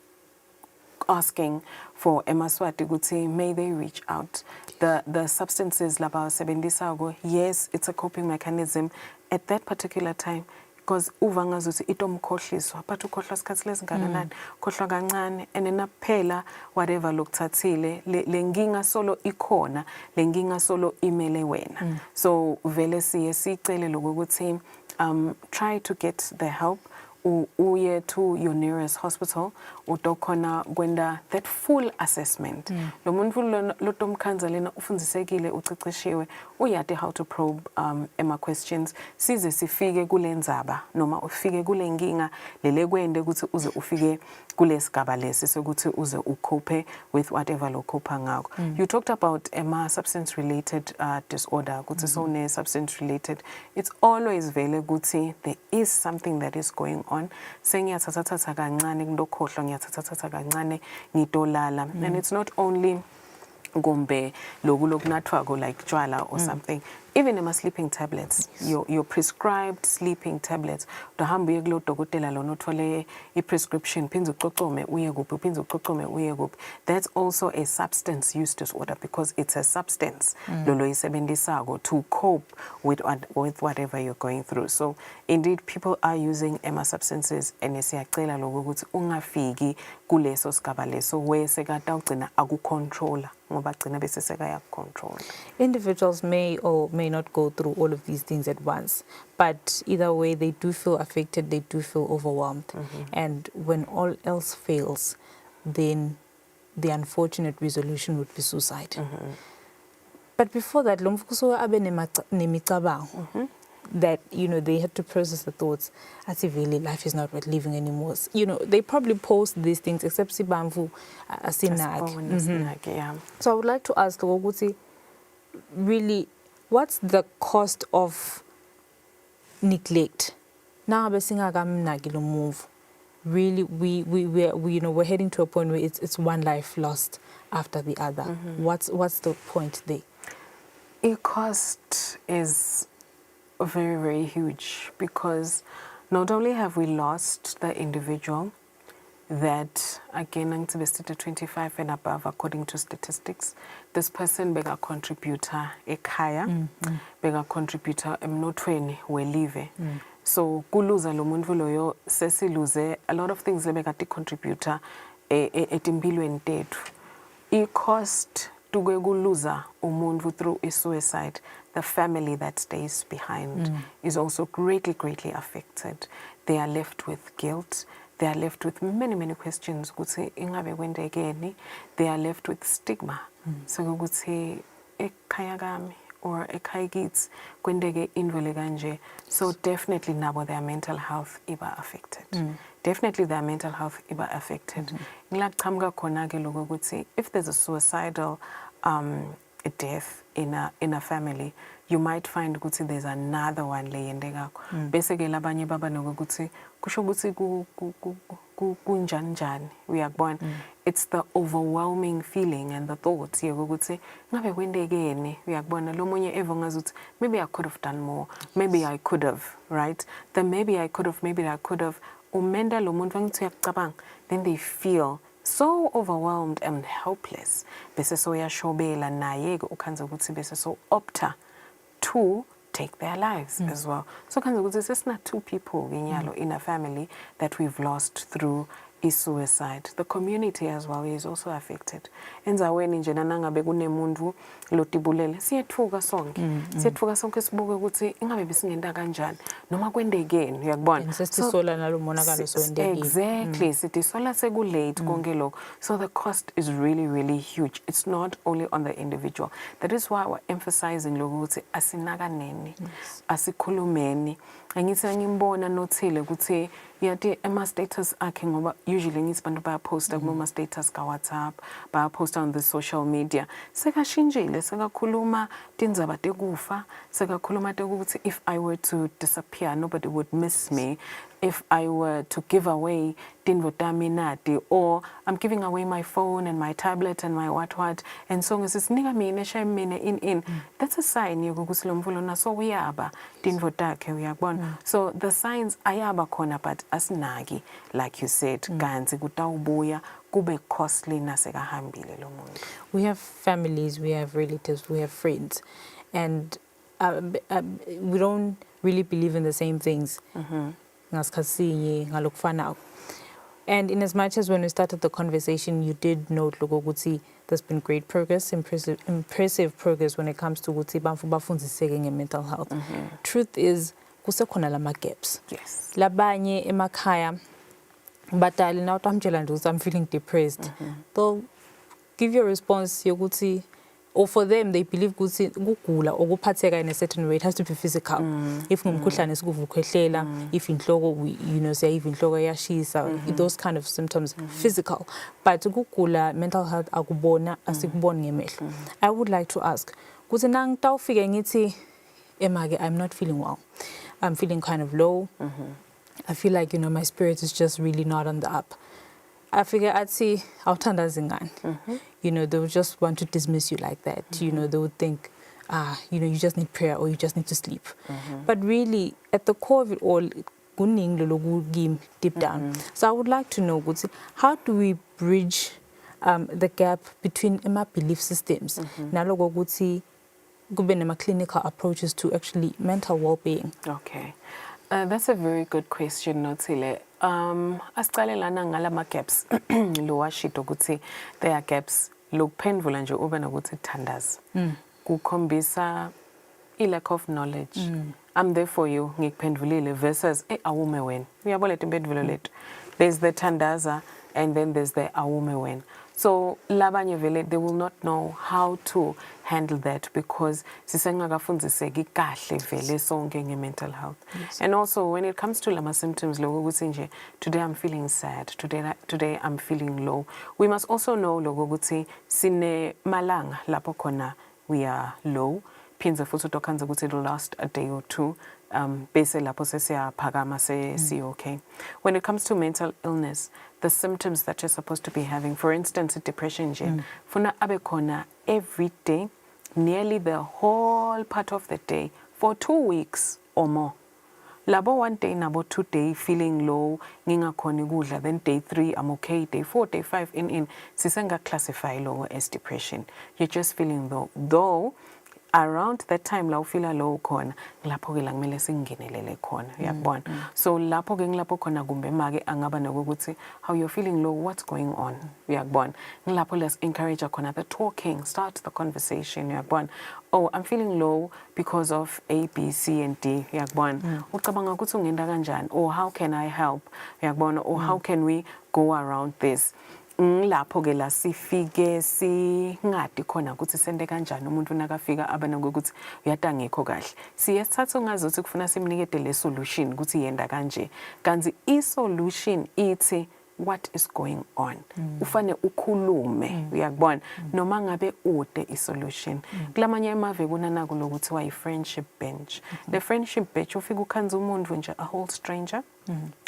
asking for eMaswati ukuthi may they reach out. The substances laba sebenzisako, yes, it's a coping mechanism at that particular time. Because uva ngazuthi itomkhohliswa but ukhohlwa isikhathi lesingakanani khohlwa kancane and enaphela whatever lokuthathile lenkinga solo ikhona lenkinga solo imele wena. So vele siye sicele lokuthi try to get the help uye to your nearest hospital utokhona kwenda that full assessment. Lo muntu lotomkhanza lena ufundisekile uceceshiwe uyati how to probe ema questions size sifike kulendzaba noma ufike kulenkinga lele kwende ukuthi uze ufike kulesigaba lesi sokuthi uze ucope with whatever lo copa ngako. You talked about ema substance related disorder ukuthi so ne substance related, it's always vele ukuthi there is something that is going on. Sengiyathatha kancane kulokhohlwa ngiyathatha kancane ngitolala. And it's not only gombe lokunathwako like jwala or something. Even in my sleeping tablets, your prescribed sleeping tablets, uhambe uye kulo dokotela lona uthole i-prescription phinze ucocome uye kuphi phinze ucocome uye kuphi. That's also a substance use disorder because it's a substance lolo isebenzisako to cope with whatever you're going through. So indeed people are using ema substances and siyacela lokho ukuthi ungafiki kuleso sigaba leso wesekade ugcina akucontroller ngoba gcina bese sekaya control. Individuals may or may not go through all of these things at once, but either way they do feel affected, they do feel overwhelmed. And when all else fails, then the unfortunate resolution would be suicide. But before that, that, you know, they had to process the thoughts as if really life is not worth living anymore. You know, they probably post these things except Sibamvu Asinak. So I would like to ask Goguti, really, what's the cost of neglect? Now move. Really, we you know, we're heading to a point where it's one life lost after the other. What's the point there? The cost is very, very huge because not only have we lost the individual that, again, activated 25 and above according to statistics, this person bega contributor ekhaya, bega contributor emnotweni welive. So kuluza lo muntu loyo sesiluze a lot of things lebeka contributor etimpilweni tethu. I-cost to kuluza umuntu through a suicide, the family that stays behind is also greatly affected. They are left with guilt. They are left with many questions. They are left with stigma. So ekhaya kami or ekhaya kithi kwendeke into le kanje. So definitely nabo their mental health iba affected. Definitely their mental health iba affected. Ngilaqhamuka khona ke lokho ukuthi if there's a suicidal death in a family, you might find ukuthi there's another one le yendekako. Bese ke labanye baba nokuthi kusho ukuthi kunjani njani uyakubona. It's the overwhelming feeling and the thoughts yokuthi ngabe kwendekene uyakubona lo munye ever ngazuthi maybe I could have done more, maybe I could have, right? Then maybe I could have umenda lo muntu wangithi uyacabanga, then they feel so overwhelmed and helpless. Bese so yashobela naye ke ukhanza ukuthi bese so opta to take their lives as well. So khanza ukuthi sesina two people nginyalo in a family that we've lost through suicide. The community as well is also affected. Enzaweni nje nangabe kunemuntu lotibulele siyethuka sonke sibuke ukuthi ingabe bisingenda kanjani noma kwendekeni uyakubona. Sesisola nalo monakalo so endekeni. Exactly. Sitisola seku late konke lokho. So the cost is really huge. It's not only on the individual. That is why we're emphasizing lokho ukuthi asinakaneni, asikhulumeni. Angithi ngimbona nothile ukuthi yathi ema status akhe ngoba usually ngithi bantu bayaposta kuma status ka WhatsApp, bayaposta on the social media. Sekashintshile, sekakhuluma tindzaba tekufa, sekakhuluma tekuthi if I were to disappear nobody would miss me. If I were to give away tinvotaminati, or I'm giving away my phone and my tablet and my what, and so ngisinika mina shemine in. That's a sign yokuthi lo mfulo naso uyaba tinvotakhe uyabona. So the signs ayaba khona but asinaki, like you said, kanzi kutawubuya kube costly nasekahambile lo muntu. We have families, we have relatives, we have friends, and we don't really believe in the same things. And in as much as when we started the conversation, you did note ukuthi there's been great progress, impressive progress when it comes to ukuthi bafundziseke mental health. Truth is, kusekhona lama gaps. Yes. Labanye emakhaya batali now I'm feeling depressed. They'll give you a response yokuthi, or for them they believe ukuthi ukugula or ukuphatheka in a certain way, it has to be physical. If ngumkhuhlane sikuvukhwehlela, if inhloko siyayiva inhloko yashisa, those kind of symptoms physical. But ukugula mental health akubona asikuboni ngemehlo. I would like to ask ukuthi nangitawufike ngithi emake I'm not feeling well. I'm feeling kind of low. I feel like my spirit is just really not on the up. I figure I'd see awuthandazi ngani. They would just want to dismiss you like that. They would think, you just need prayer or you just need to sleep. But really, at the core of it all, deep down. So I would like to know, how do we bridge the gap between my belief systems? Clinical approaches to actually mental well-being. Okay. That's a very good question, Nothile. Asicale lana ngalama gaps lo washito ukuthi there are gaps lokuphendvula nje ube nokuthi thandaza kukhombisa lack of knowledge. I'm there for you ngikuphendvulile versus awume wena. Uyabona imphendvulo lethu. There's the thandaza and then there's the awume wena. So labanye vele they will not know how to handle that because sisengakafundziseki kahle vele sonke nge-mental health. And also when it comes to lama symptoms lokho ukuthi nje today I'm feeling sad, today I'm feeling low. We must also know lokho ukuthi sine malanga lapho khona we are low. Phindze futhi utokhanza ukuthi it'll last a day or two. Bese lapho sesiyaphakama si okay. When it comes to mental illness, the symptoms that you're supposed to be having, for instance, depression, funa abe khona every day, nearly the whole part of the day, for 2 weeks or more. Labo 1 day, nabo 2 day, feeling low, ngingakhoni kudla, then day 3, I'm okay, day 4, day 5, sisenga classify low as depression. You're just feeling low. Though, around that time la ufila low khona lapho ke la kumele singenelele khona uyabona. So lapho ke ngilapho khona kumbe make angaba nokuthi how you're feeling low, what's going on uyabona. Ngilapho let's encourage khona the talking, start the conversation uyabona. Oh, I'm feeling low because of A, B, C and D uyabona. Ucabanga ukuthi ungenda kanjani, or how can I help uyabona, or how can we go around this. Lapho ke la sifike singadi khona ukuthi sende kanjani umuntu nakafika abana ukuthi uyata ngekho kahle siye sithatha ngazothi kufuna simnikete le solution ukuthi yenda kanje kanti I solution ithi what is going on ufane ukhulume uyakubona noma ngabe ude isolution kulamanye emave kunanako lokuthi wa friendship bench the friendship bench ufika ukhanza umuntu nje a whole stranger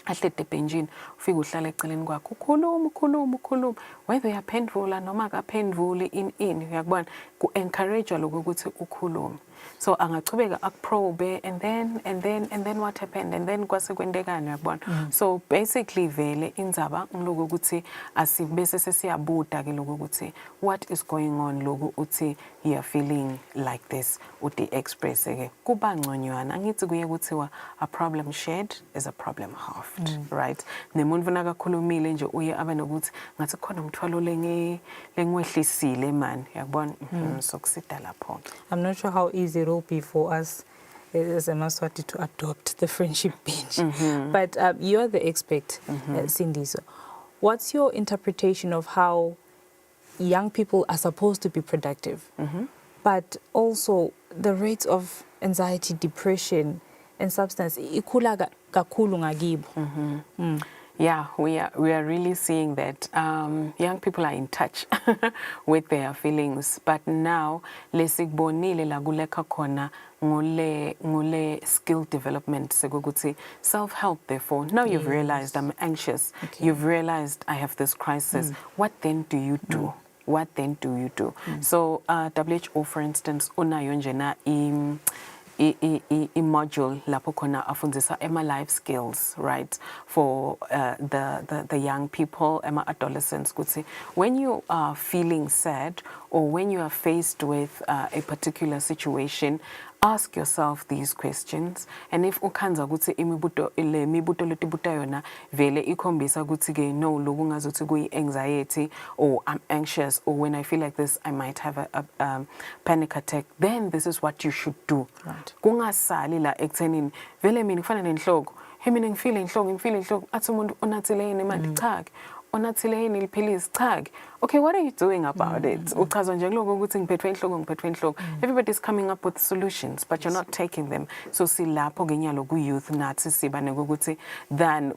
ahlede ebhenjini ufika uhlala eceleni kwakho ukhuluma whether uyaphendvula noma akaphendvuli in uyakubona ku encourage lokho ukuthi ukhulume so angachubeka akuprobe and then what happened and then kwase kwendekani uyabona so basically vele indzaba ngiloko ukuthi asibese sesiyabuda ke lokho ukuthi what is going on lokho uthi you are feeling like this uthi express ke kuba ngconywana angithi kuye kuthiwa a problem shared is a problem halved right nemuntu nakakhulumile nje uye abe nokuthi ngathi khona umthwalo lengwehlisile man uyabona sokusida lapho. I'm not sure how easy it will be for us as a Maswati to adopt the friendship bench. But you're the expert, Sindiso. What's your interpretation of how young people are supposed to be productive, but also the rates of anxiety, depression, and substance, ikhula kakhulu ngakibo? Yeah, we are really seeing that young people are in touch with their feelings, but now lesikbonile la kuleka khona ngole skill development sekukuthi self-help therefore now you've realized I'm anxious, you've realized I have this crisis, what then do you do? What then do you do? So WHO for instance unayo njena module lapho khona afundisa ema life skills right for the young people ema adolescents ukuthi when you are feeling sad or when you are faced with a particular situation ask yourself these questions and if ukhanza ukuthi imibuto letibuta yona vele ikhombisa ukuthi ke no lokhu ngazothi kuyi anxiety or I'm anxious or when I feel like this I might have a panic attack then this is what you should do kungasali la ekuthenini vele mina kufana nenhloko mina ngifile inhloko athi umuntu onathile yini manje cha onathile yini liphilisi cha okay what are you doing about it uchazwa nje lokho ukuthi ngiphethwe inhloko everybody's coming up with solutions but you're not taking them so silapho ngenyalo ku youth nathi siba nokuthi then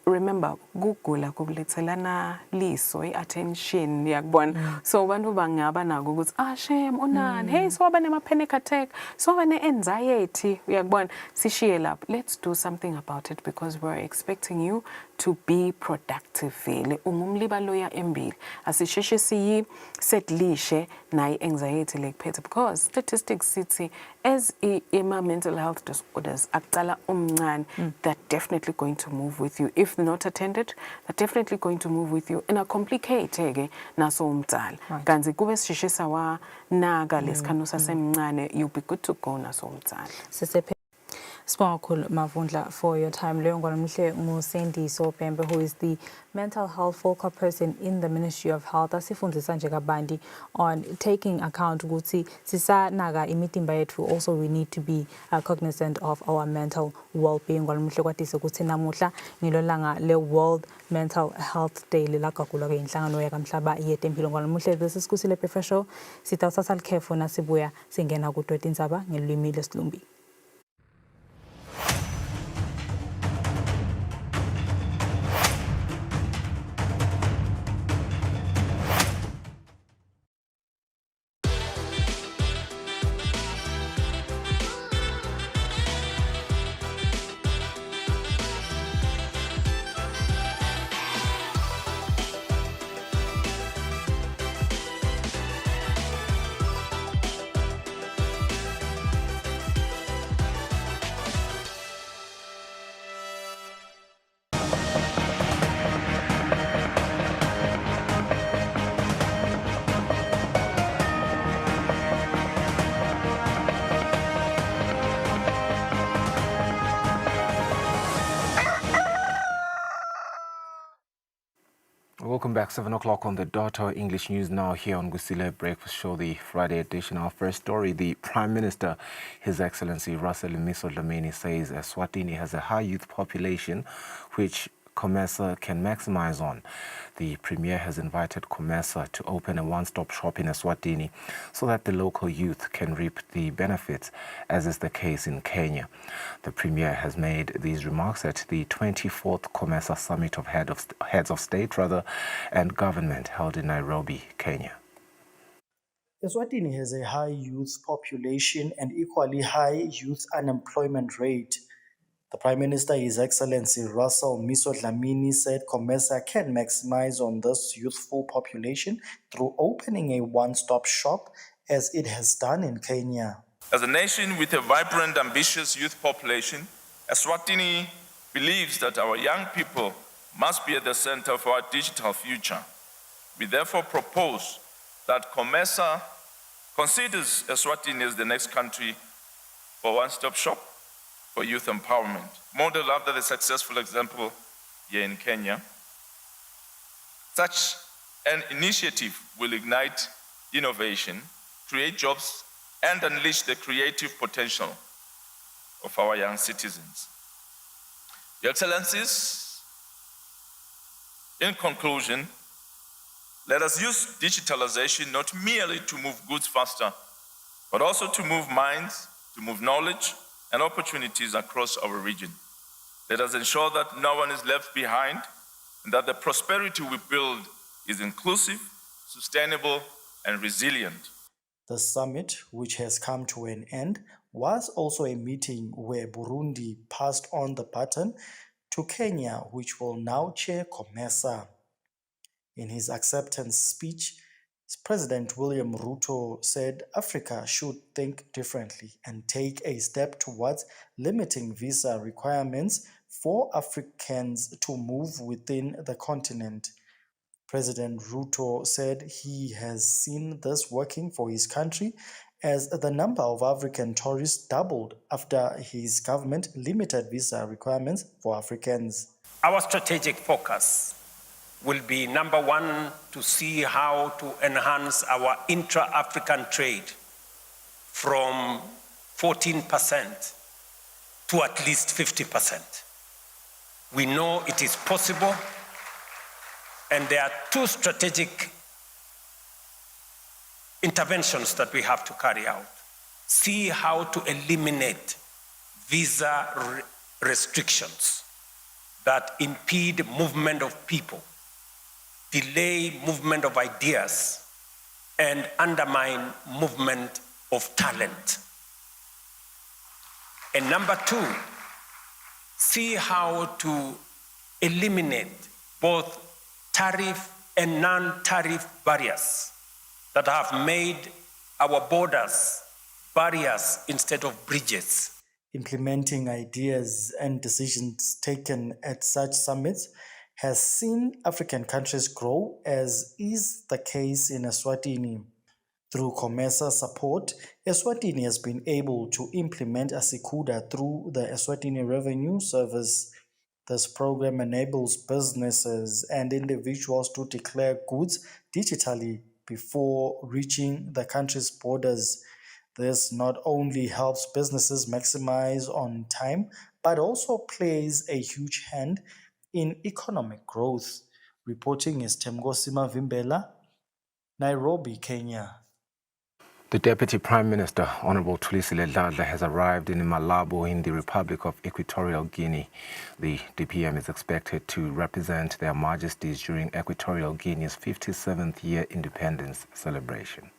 remember kugula kulethelana liso attention yakubona so abantu bangaba nako ukuthi shame onani hey so waba nema panic attack so waba ne anxiety uyakubona sishiye lapho let's do something about it because we're expecting you to be productive vele ungumliba loya embili asisheshe siyi setlishe nayi anxiety lekuphethe because statistics sithi as ima mental health disorders akucala umncane they're definitely going to move with you if not attended they're definitely going to move with you and a complicate ke naso umdzala kanzi kube sisheshe sawa naka lesikhano sasemncane you'll be good to go naso umdzala Sibonga Mavundla for your time. Leyo ngolomhle nguSendiso Pembe who is the mental health focal person in the Ministry of Health. Asifundisa nje kabandi on taking account ukuthi sisanaka imitimba yethu also we need to be cognizant of our mental well-being. Ngolomhle kwatise ukuthi namuhla ngilolanga le World Mental Health Day lelagagulwa ke inhlangano yakamhlaba yetempilo. Ngolomhle this is Kusile Prefer Show. Sitawuthatha likhefu nasibuya singena kudwetha indzaba ngelimi lesilumbi. Welcome back, 7 o'clock on the dot. Our English news now here on Kusile Breakfast Show, the Friday edition. Our first story, the Prime Minister, His Excellency Russell Dlamini, says Eswatini has a high youth population which COMESA can maximize on. The Premier has invited COMESA to open a one-stop shop in Eswatini so that the local youth can reap the benefits, as is the case in Kenya. The Premier has made these remarks at the 24th COMESA Summit of Heads of State and Government held in Nairobi, Kenya. Eswatini has a high youth population and equally high youth unemployment rate. The Prime Minister, His Excellency Russell Miso Dlamini, said COMESA can maximize on this youthful population through opening a one-stop shop, as it has done in Kenya. As a nation with a vibrant, ambitious youth population, Eswatini believes that our young people must be at the center of our digital future. We therefore propose that COMESA considers Eswatini as the next country for one-stop shop for youth empowerment, modeled after the successful example here in Kenya. Such an initiative will ignite innovation, create jobs, and unleash the creative potential of our young citizens. Your Excellencies, in conclusion, let us use digitalization not merely to move goods faster, but also to move minds, to move knowledge and opportunities across our region. Let us ensure that no one is left behind and that the prosperity we build is inclusive, sustainable, and resilient. The summit, which has come to an end, was also a meeting where Burundi passed on the baton to Kenya, which will now chair COMESA. In his acceptance speech, President William Ruto said Africa should think differently and take a step towards limiting visa requirements for Africans to move within the continent. President Ruto said he has seen this working for his country, as the number of African tourists doubled after his government limited visa requirements for Africans. Our strategic focus will be, number one, to see how to enhance our intra-African trade from 14% to at least 50%. We know it is possible, and there are two strategic interventions that we have to carry out. See how to eliminate visa restrictions that impede movement of people, delay movement of ideas, and undermine movement of talent. And number two, see how to eliminate both tariff and non-tariff barriers that have made our borders barriers instead of bridges. Implementing ideas and decisions taken at such summits has seen African countries grow, as is the case in Eswatini. Through COMESA support, Eswatini has been able to implement Asikuda through the Eswatini Revenue Service. This program enables businesses and individuals to declare goods digitally before reaching the country's borders. This not only helps businesses maximize on time, but also plays a huge hand in economic growth. Reporting is Temgosima Vimbela, Nairobi, Kenya. The Deputy Prime Minister, Honorable Kusile, has arrived in Malabo in the Republic of Equatorial Guinea. The DPM is expected to represent their Majesties during Equatorial Guinea's 57th year independence celebration.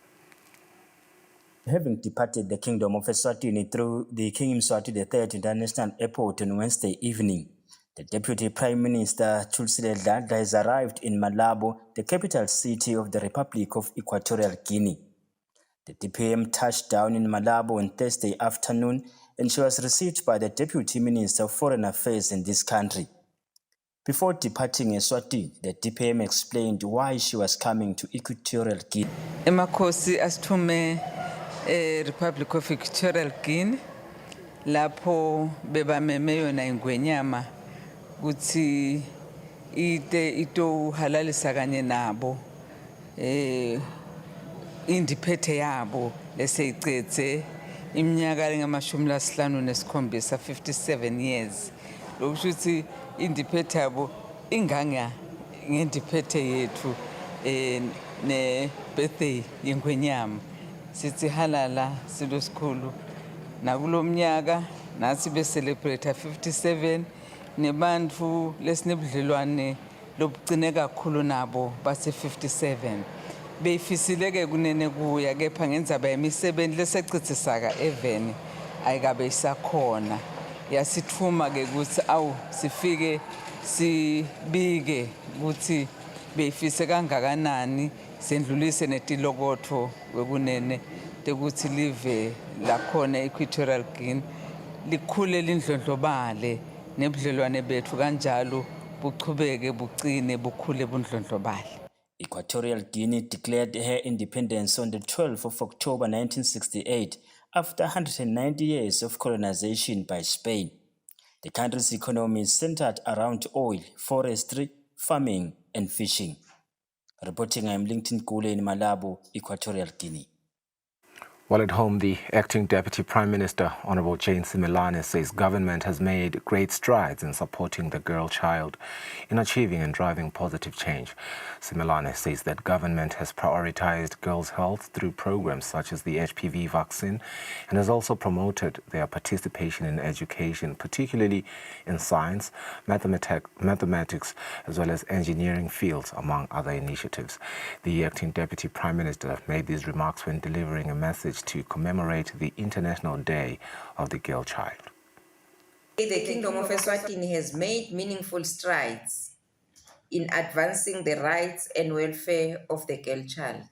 Having departed the Kingdom of Eswatini through the King Mswati III International Airport on Wednesday evening, the Deputy Prime Minister Kusile has arrived in Malabo, the capital city of the Republic of Equatorial Guinea. The DPM touched down in Malabo on Thursday afternoon, and she was received by the Deputy Minister of Foreign Affairs in this country. Before departing Eswatini, the DPM explained why she was coming to Equatorial Guinea. Emakhosi asithume Republic of Equatorial Guinea lapho bebameme yona ingwenyama kuthi ito halalisa kanye nabo indiphethe yabo leseyicethe iminyaka engama57 57 years lokushuthi indiphethe yabo inganga ngendiphethe yethu ne birthday yengwenyama sithi halala silo sikhulu nakulo mnyaka nathi be celebrate 57 nebantfu lesinebudlelwane lobugcine kakhulu nabo base 57 beyifisileke kunene kuya kepha ngendzaba yemisebenzi lesecitsisaka eveni ayikabe isakhona yasithuma ke ukuthi awu sifike sibike ukuthi beyifise kangakanani sendlulise netilokotho wekunene tekuthi live lakhona Equatorial Guinea likhule lindlondlobale nebudlelwane bethu kanjalo buchubeke bugcine bukhule bundlondlobale. Equatorial Guinea declared her independence on the 12th of October 1968 after 190 years of colonization by Spain. The country's economy is centered around oil, forestry, farming, and fishing. Reporting, I'm Lincoln Kule in Malabo, Equatorial Guinea. While at home, the acting Deputy Prime Minister, Honorable Jane Simelane, says government has made great strides in supporting the girl child in achieving and driving positive change. Simelane says that government has prioritized girls' health through programs such as the HPV vaccine and has also promoted their participation in education, particularly in science, mathematics, as well as engineering fields, among other initiatives. The acting Deputy Prime Minister made these remarks when delivering a message to commemorate the International Day of the Girl Child. The Kingdom of Eswatini has made meaningful strides in advancing the rights and welfare of the girl child.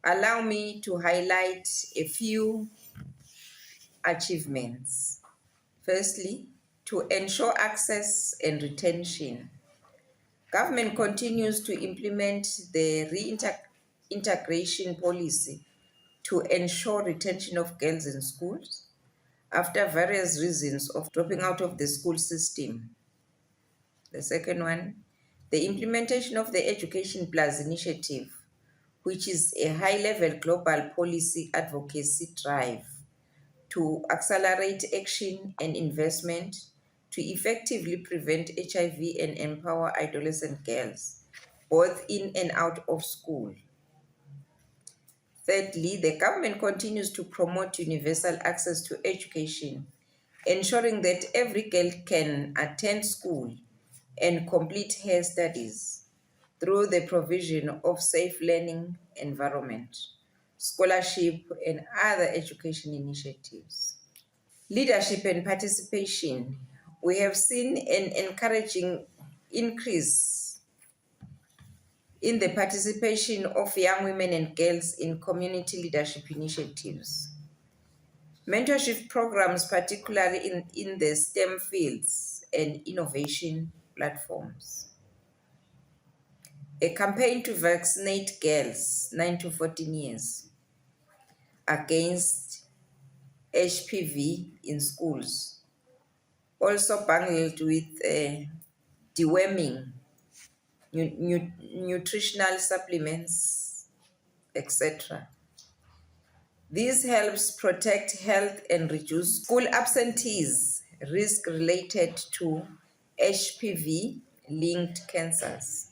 Allow me to highlight a few achievements. Firstly, to ensure access and retention. Government continues to implement the reintegration policy to ensure retention of girls in schools after various reasons of dropping out of the school system. The second one, the implementation of the Education Plus initiative, which is a high-level global policy advocacy drive to accelerate action and investment to effectively prevent HIV and empower adolescent girls, both in and out of school. Thirdly, the government continues to promote universal access to education, ensuring that every girl can attend school and complete her studies through the provision of safe learning environment, scholarship, and other education initiatives. Leadership and participation. We have seen an encouraging increase in the participation of young women and girls in community leadership initiatives. Mentorship programs, particularly in the STEM fields and innovation platforms. A campaign to vaccinate girls 9 to 14 years against HPV in schools. Also bundled with deworming, nutritional supplements, etc. This helps protect health and reduce school absentees, risk related to HPV-linked cancers.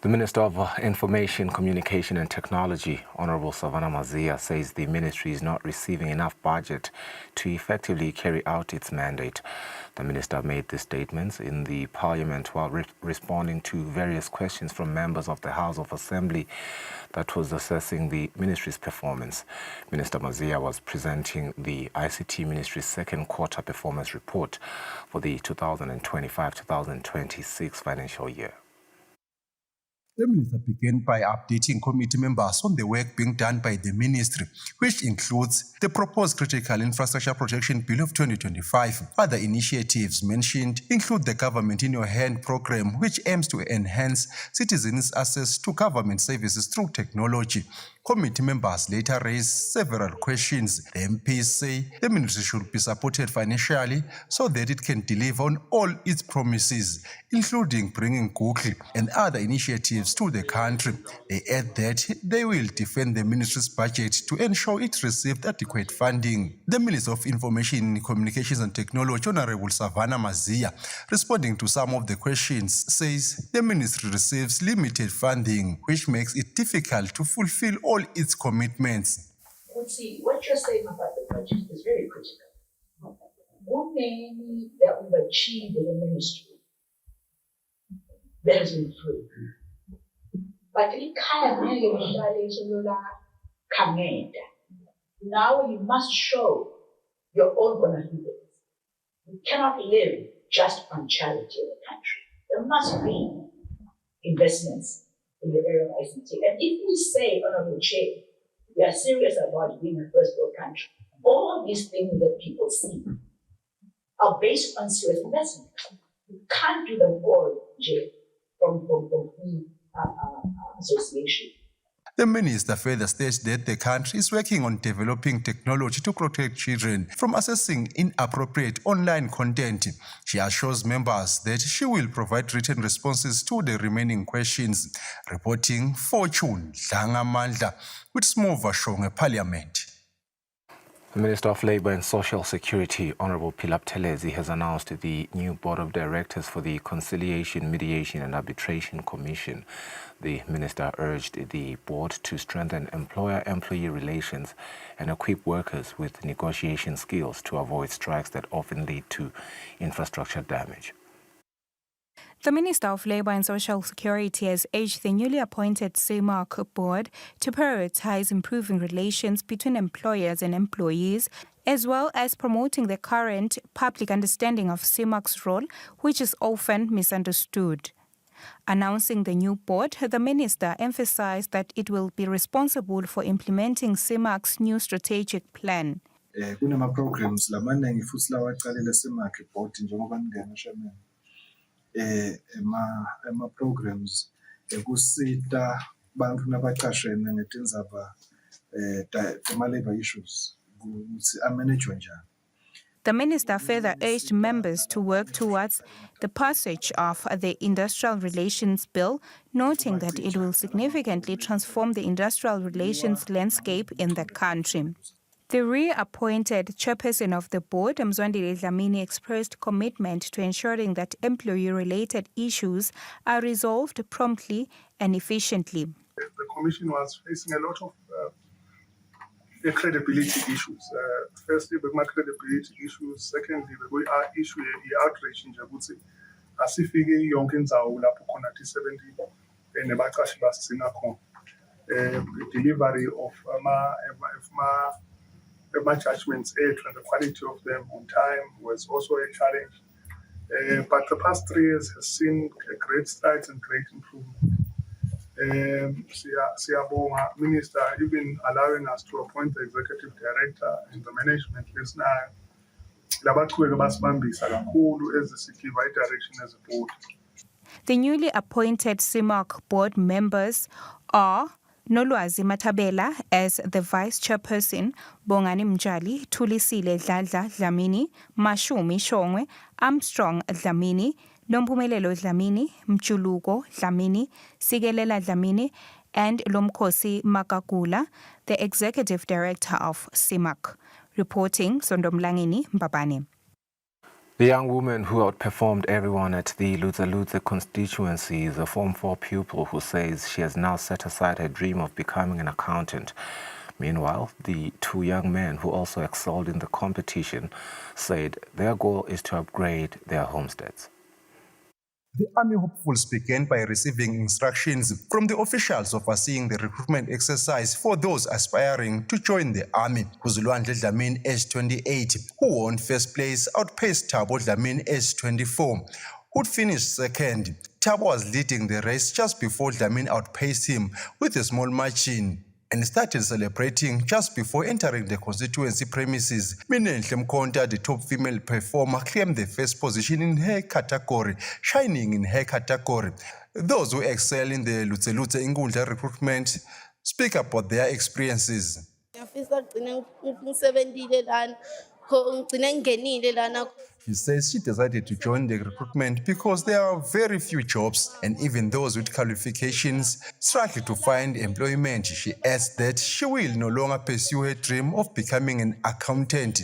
The Minister of Information, Communication and Technology, Honorable Savannah Mazia, says the ministry is not receiving enough budget to effectively carry out its mandate. The minister made these statements in the Parliament while responding to various questions from members of the House of Assembly that was assessing the ministry's performance. Minister Mazia was presenting the ICT Ministry's second quarter performance report for the 2025-2026 financial year. The minister began by updating committee members on the work being done by the ministry, which includes the proposed Critical Infrastructure Protection Bill of 2025. Other initiatives mentioned include the Government in Your Hand program, which aims to enhance citizens' access to government services through technology, Committee members later raised several questions. The MPs say the ministry should be supported financially so that it can deliver on all its promises, including bringing Google and other initiatives to the country. They add that they will defend the ministry's budget to ensure it received adequate funding. The Minister of Information, Communications and Technology, Honorable Savannah Mazia, responding to some of the questions, says the ministry receives limited funding, which makes it difficult to fulfill all its commitments. See, what you're saying about the budget is very critical. One thing that we've achieved in the ministry that has been free. But now you must show your own bona fides. You cannot live just on charity in the country. There must be investments in the area of ICT. And if we say, Honorable Chair, we are serious about being a first world country, all these things that people see are based on serious investment. You can't do them all, Jay, from free association. The minister further states that the country is working on developing technology to protect children from accessing inappropriate online content. She assures members that she will provide written responses to the remaining questions. Reporting Fortune Dlangamandla with Smova Shonge Parliament. The Minister of Labour and Social Security, Honorable Philip Telezi, has announced the new board of directors for the Conciliation, Mediation and Arbitration Commission. The minister urged the board to strengthen employer-employee relations and equip workers with negotiation skills to avoid strikes that often lead to infrastructure damage. The Minister of Labour and Social Security has urged the newly appointed CEMAC board to prioritize improving relations between employers and employees, as well as promoting the current public understanding of CEMAC's role, which is often misunderstood. Announcing the new board, the minister emphasized that it will be responsible for implementing CEMAC's new strategic plan. Kunama-programs lamaningi futhi lawaqalela CEMAC board njengoba ningenasho mina. Ema-programs kusita bantu nabaqashene ngetindzaba tema-labor issues ukuthi amanejwe njani. The minister further urged members to work towards the passage of the Industrial Relations Bill, noting that it will significantly transform the industrial relations landscape in the country. The reappointed chairperson of the board, Mzwandile Dlamini, expressed commitment to ensuring that employee-related issues are resolved promptly and efficiently. The Commission was facing a lot of credibility issues. Firstly, the credibility issues. Secondly, we are issue outrage in Djibouti. Asifike yonke indzawo lapho khona 70 nebaqashi basina khona. Delivery of judgments and the quality of them on time was also a challenge. But the past 3 years has seen great strides and great improvement. Siyabonga Minister even allowing us to appoint the executive director and the management list now. Labaqhubeka basibambisa kakhulu as the right direction as a board. The newly appointed CEMAC board members are Nolwazi Matabela as the vice chairperson, Bongani Mjali, Tulisile Dladla Dlamini, Mashumi Shongwe, Armstrong Dlamini, Nompumelelo Dlamini, Mchuluko Dlamini, Sigelela Dlamini, and Lomkosi Makakula, the executive director of CEMAC. Reporting Sondomlangini Mbabane. The young woman who outperformed everyone at the Lutza constituency is a Form 4 pupil who says she has now set aside her dream of becoming an accountant. Meanwhile, the 2 young men who also excelled in the competition said their goal is to upgrade their homesteads. The army hopefuls began by receiving instructions from the officials overseeing the recruitment exercise for those aspiring to join the army. Kuzilwandle Dlamini, age 28, who won first place, outpaced Thabo Dlamini, age 24, who'd finished second. Thabo was leading the race just before Dlamini outpaced him with a small margin and started celebrating just before entering the constituency premises. Minenhle Mkhonta, the top female performer, claimed the first position in her category, shining in her category. Those who excel in the Lutze Inkundla recruitment speak about their experiences. She says she decided to join the recruitment because there are very few jobs, and even those with qualifications struggle to find employment. She adds that she will no longer pursue her dream of becoming an accountant.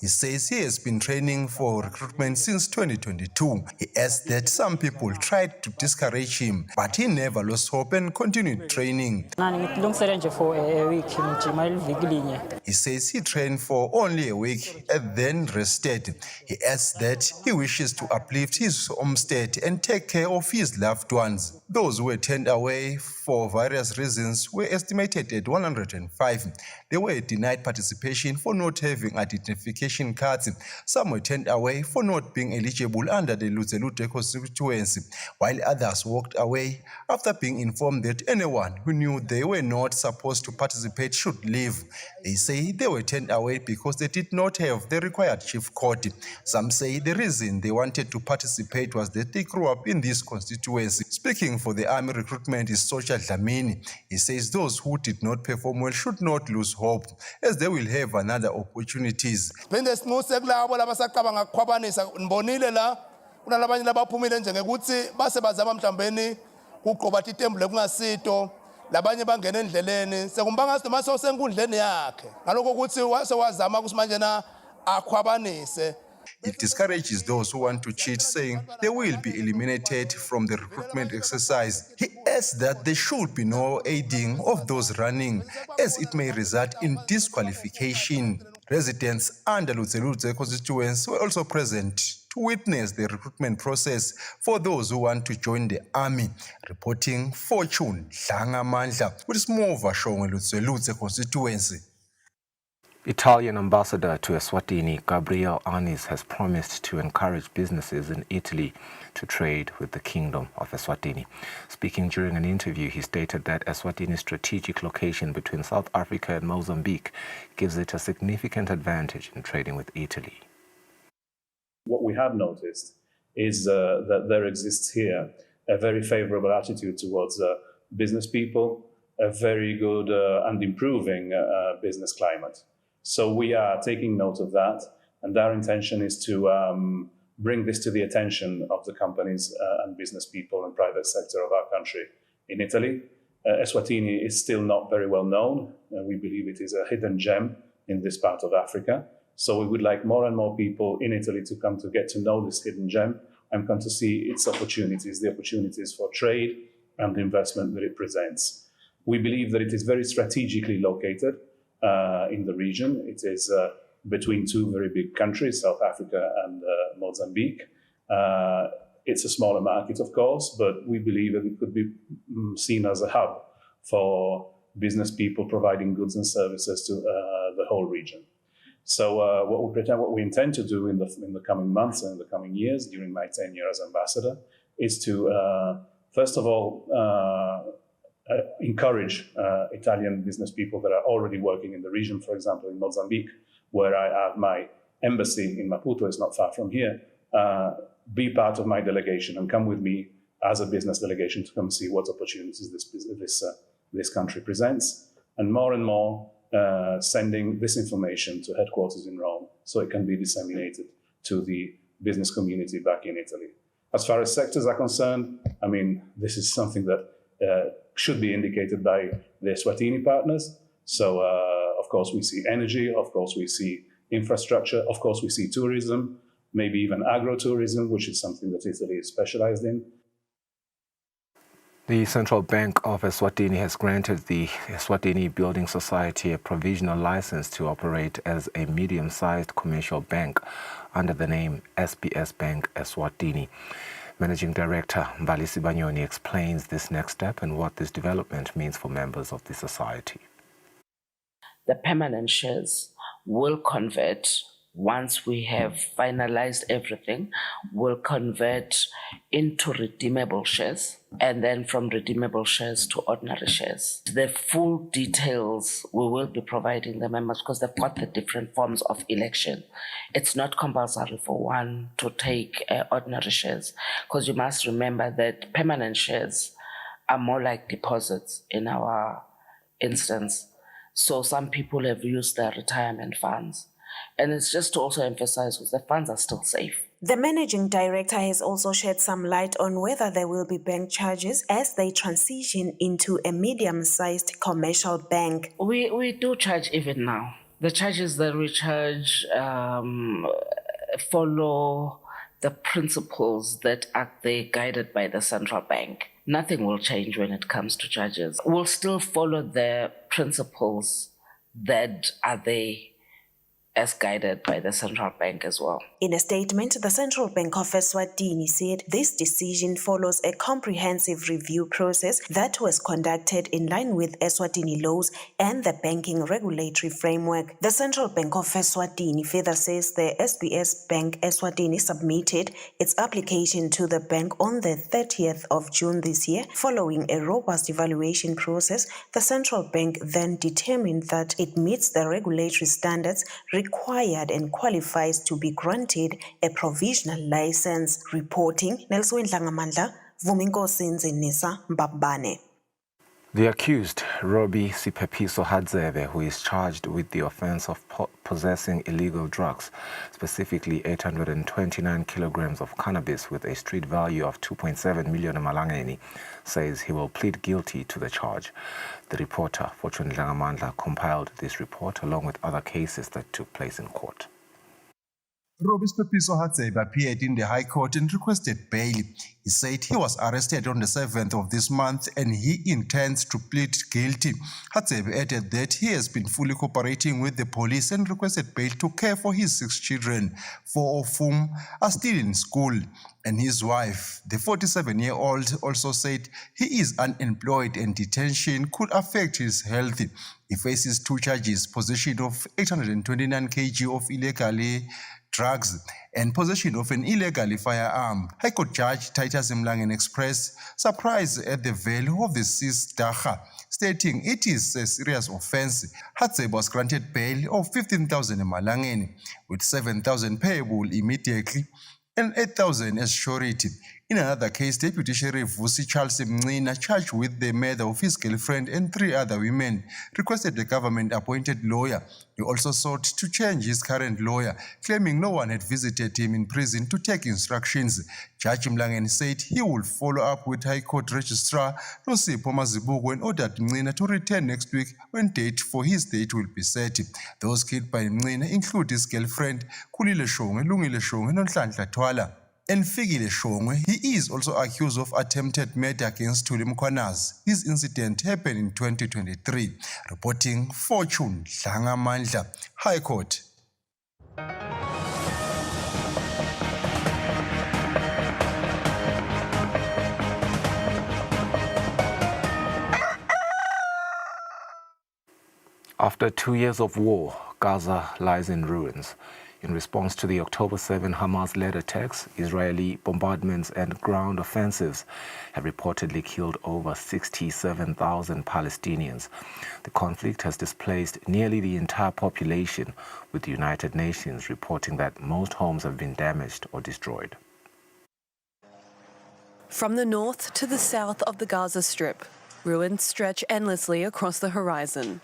He says he has been training for recruitment since 2022. He adds that some people tried to discourage him, but he never lost hope and continued training. He says he trained for only a week and then rested. He adds that he wishes to uplift his homestead and take care of his loved ones. Those who were turned away for various reasons were estimated at 105. They were denied participation for not having identification cards. Some were turned away for not being eligible under the Lutzelute constituency, while others walked away after being informed that anyone who knew they were not supposed to participate should leave. They say they were turned away because they did not have the required chief code. Some say the reason they wanted to participate was that they grew up in this constituency. Speaking for the army recruitment is Socha Dlamini. He says those who did not perform well should not lose hope, as they will have another opportunities. labanye bangena endleleni sekumbanga noma sosenkundleni yakhe ngaloko ukuthi wazama ukuthi manje na akhwabanise. It discourages those who want to cheat, saying they will be eliminated from the recruitment exercise. He adds that there should be no aiding of those running, as it may result in disqualification. Residents under Lutzelute constituency were also present to witness the recruitment process for those who want to join the army. Reporting Fortune Dlangamandla with small Vashonga Lutzelute constituency. Italian ambassador to Eswatini, Gabriel Anis, has promised to encourage businesses in Italy to trade with the Kingdom of Eswatini. Speaking during an interview, he stated that Eswatini's strategic location between South Africa and Mozambique gives it a significant advantage in trading with Italy. What we have noticed is that there exists here a very favorable attitude towards business people, a very good and improving business climate. So we are taking note of that, and our intention is to bring this to the attention of the companies and business people and private sector of our country in Italy. Eswatini is still not very well known. We believe it is a hidden gem in this part of Africa. So we would like more and more people in Italy to come to get to know this hidden gem and come to see its opportunities, the opportunities for trade and investment that it presents. We believe that it is very strategically located in the region. It is between two very big countries, South Africa and Mozambique. It's a smaller market, of course, but we believe that it could be seen as a hub for business people providing goods and services to the whole region. So what we intend to do in the coming months and in the coming years during my tenure as ambassador is to, first of all, encourage Italian business people that are already working in the region, for example, in Mozambique, where I have my embassy in Maputo, it's not far from here, be part of my delegation and come with me as a business delegation to come see what opportunities this country presents. And more, sending this information to headquarters in Rome so it can be disseminated to the business community back in Italy. As far as sectors are concerned, I mean, this is something that should be indicated by the Eswatini partners. So, of course, we see energy, of course, we see infrastructure, of course, we see tourism, maybe even agro-tourism, which is something that Italy is specialized in. The Central Bank of Eswatini has granted the Eswatini Building Society a provisional license to operate as a medium-sized commercial bank under the name SBS Bank Eswatini. Managing Director Mbalisi Banyoni explains this next step and what this development means for members of the society. The permanent shares will convert once we have finalized everything, we'll convert into redeemable shares, and then from redeemable shares to ordinary shares. The full details we will be providing the members because they've got the different forms of election. It's not compulsory for one to take ordinary shares, because you must remember that permanent shares are more like deposits in our instance. So some people have used their retirement funds. And it's just to also emphasize because the funds are still safe. The managing director has also shed some light on whether there will be bank charges as they transition into a medium-sized commercial bank. We do charge even now. The charges that we charge follow the principles that are there guided by the central bank. Nothing will change when it comes to charges. We'll still follow the principles that are there as guided by the central bank as well. In a statement, the Central Bank of Eswatini said this decision follows a comprehensive review process that was conducted in line with Eswatini laws and the banking regulatory framework. The Central Bank of Eswatini further says the SBS Bank Eswatini submitted its application to the bank on the 30th of June this year. Following a robust evaluation process, the Central Bank then determined that it meets the regulatory standards required and qualifies to be granted a provisional license. Reporting, Nelson Ngamandla, Vuminkosi Nzinisa Mbabane. The accused, Robbie Sipepiso Hadzebe, who is charged with the offense of possessing illegal drugs, specifically 829 kilograms of cannabis with a street value of 2.7 million Malangeni, says he will plead guilty to the charge. The reporter, Fortune Langamandla, compiled this report along with other cases that took place in court. Robbie Sipepiso Hadzebe appeared in the High Court and requested bail. He said he was arrested on the 7th of this month and he intends to plead guilty. Hadzebe added that he has been fully cooperating with the police and requested bail to care for his 6 children, 4 of whom are still in school. And his wife, the 47-year-old, also said he is unemployed and detention could affect his health. He faces 2 charges, possession of 829 kg of illegally drugs and possession of an illegal firearm. High Court Judge Titus Mlangen expressed surprise at the value of the seized dagga, stating it is a serious offense. Hadzebe was granted bail of 15,000 Malangeni, with 7,000 payable immediately and 8,000 as surety. In another case, Deputy Sheriff Vusi Charles Mncina, charged with the murder of his girlfriend and 3 other women, requested the government-appointed lawyer. He also sought to change his current lawyer, claiming no one had visited him in prison to take instructions. Judge Mlangen said he would follow up with High Court Registrar Nosipho Mazibuko and ordered Mncina to return next week when date for his date will be set. Those killed by Mncina include his girlfriend, Kulile Shongwe, Lungile Shongwe, and Nhlanhla Thwala. And Fikile Shongwe, he is also accused of attempted murder against Thuli Mkhwanazi. This incident happened in 2023. Reporting Fortune Dlangamandla, High Court. After 2 years of war, Gaza lies in ruins. In response to the October 7 Hamas-led attacks, Israeli bombardments and ground offensives have reportedly killed over 67,000 Palestinians. The conflict has displaced nearly the entire population, with the United Nations reporting that most homes have been damaged or destroyed. From the north to the south of the Gaza Strip, ruins stretch endlessly across the horizon.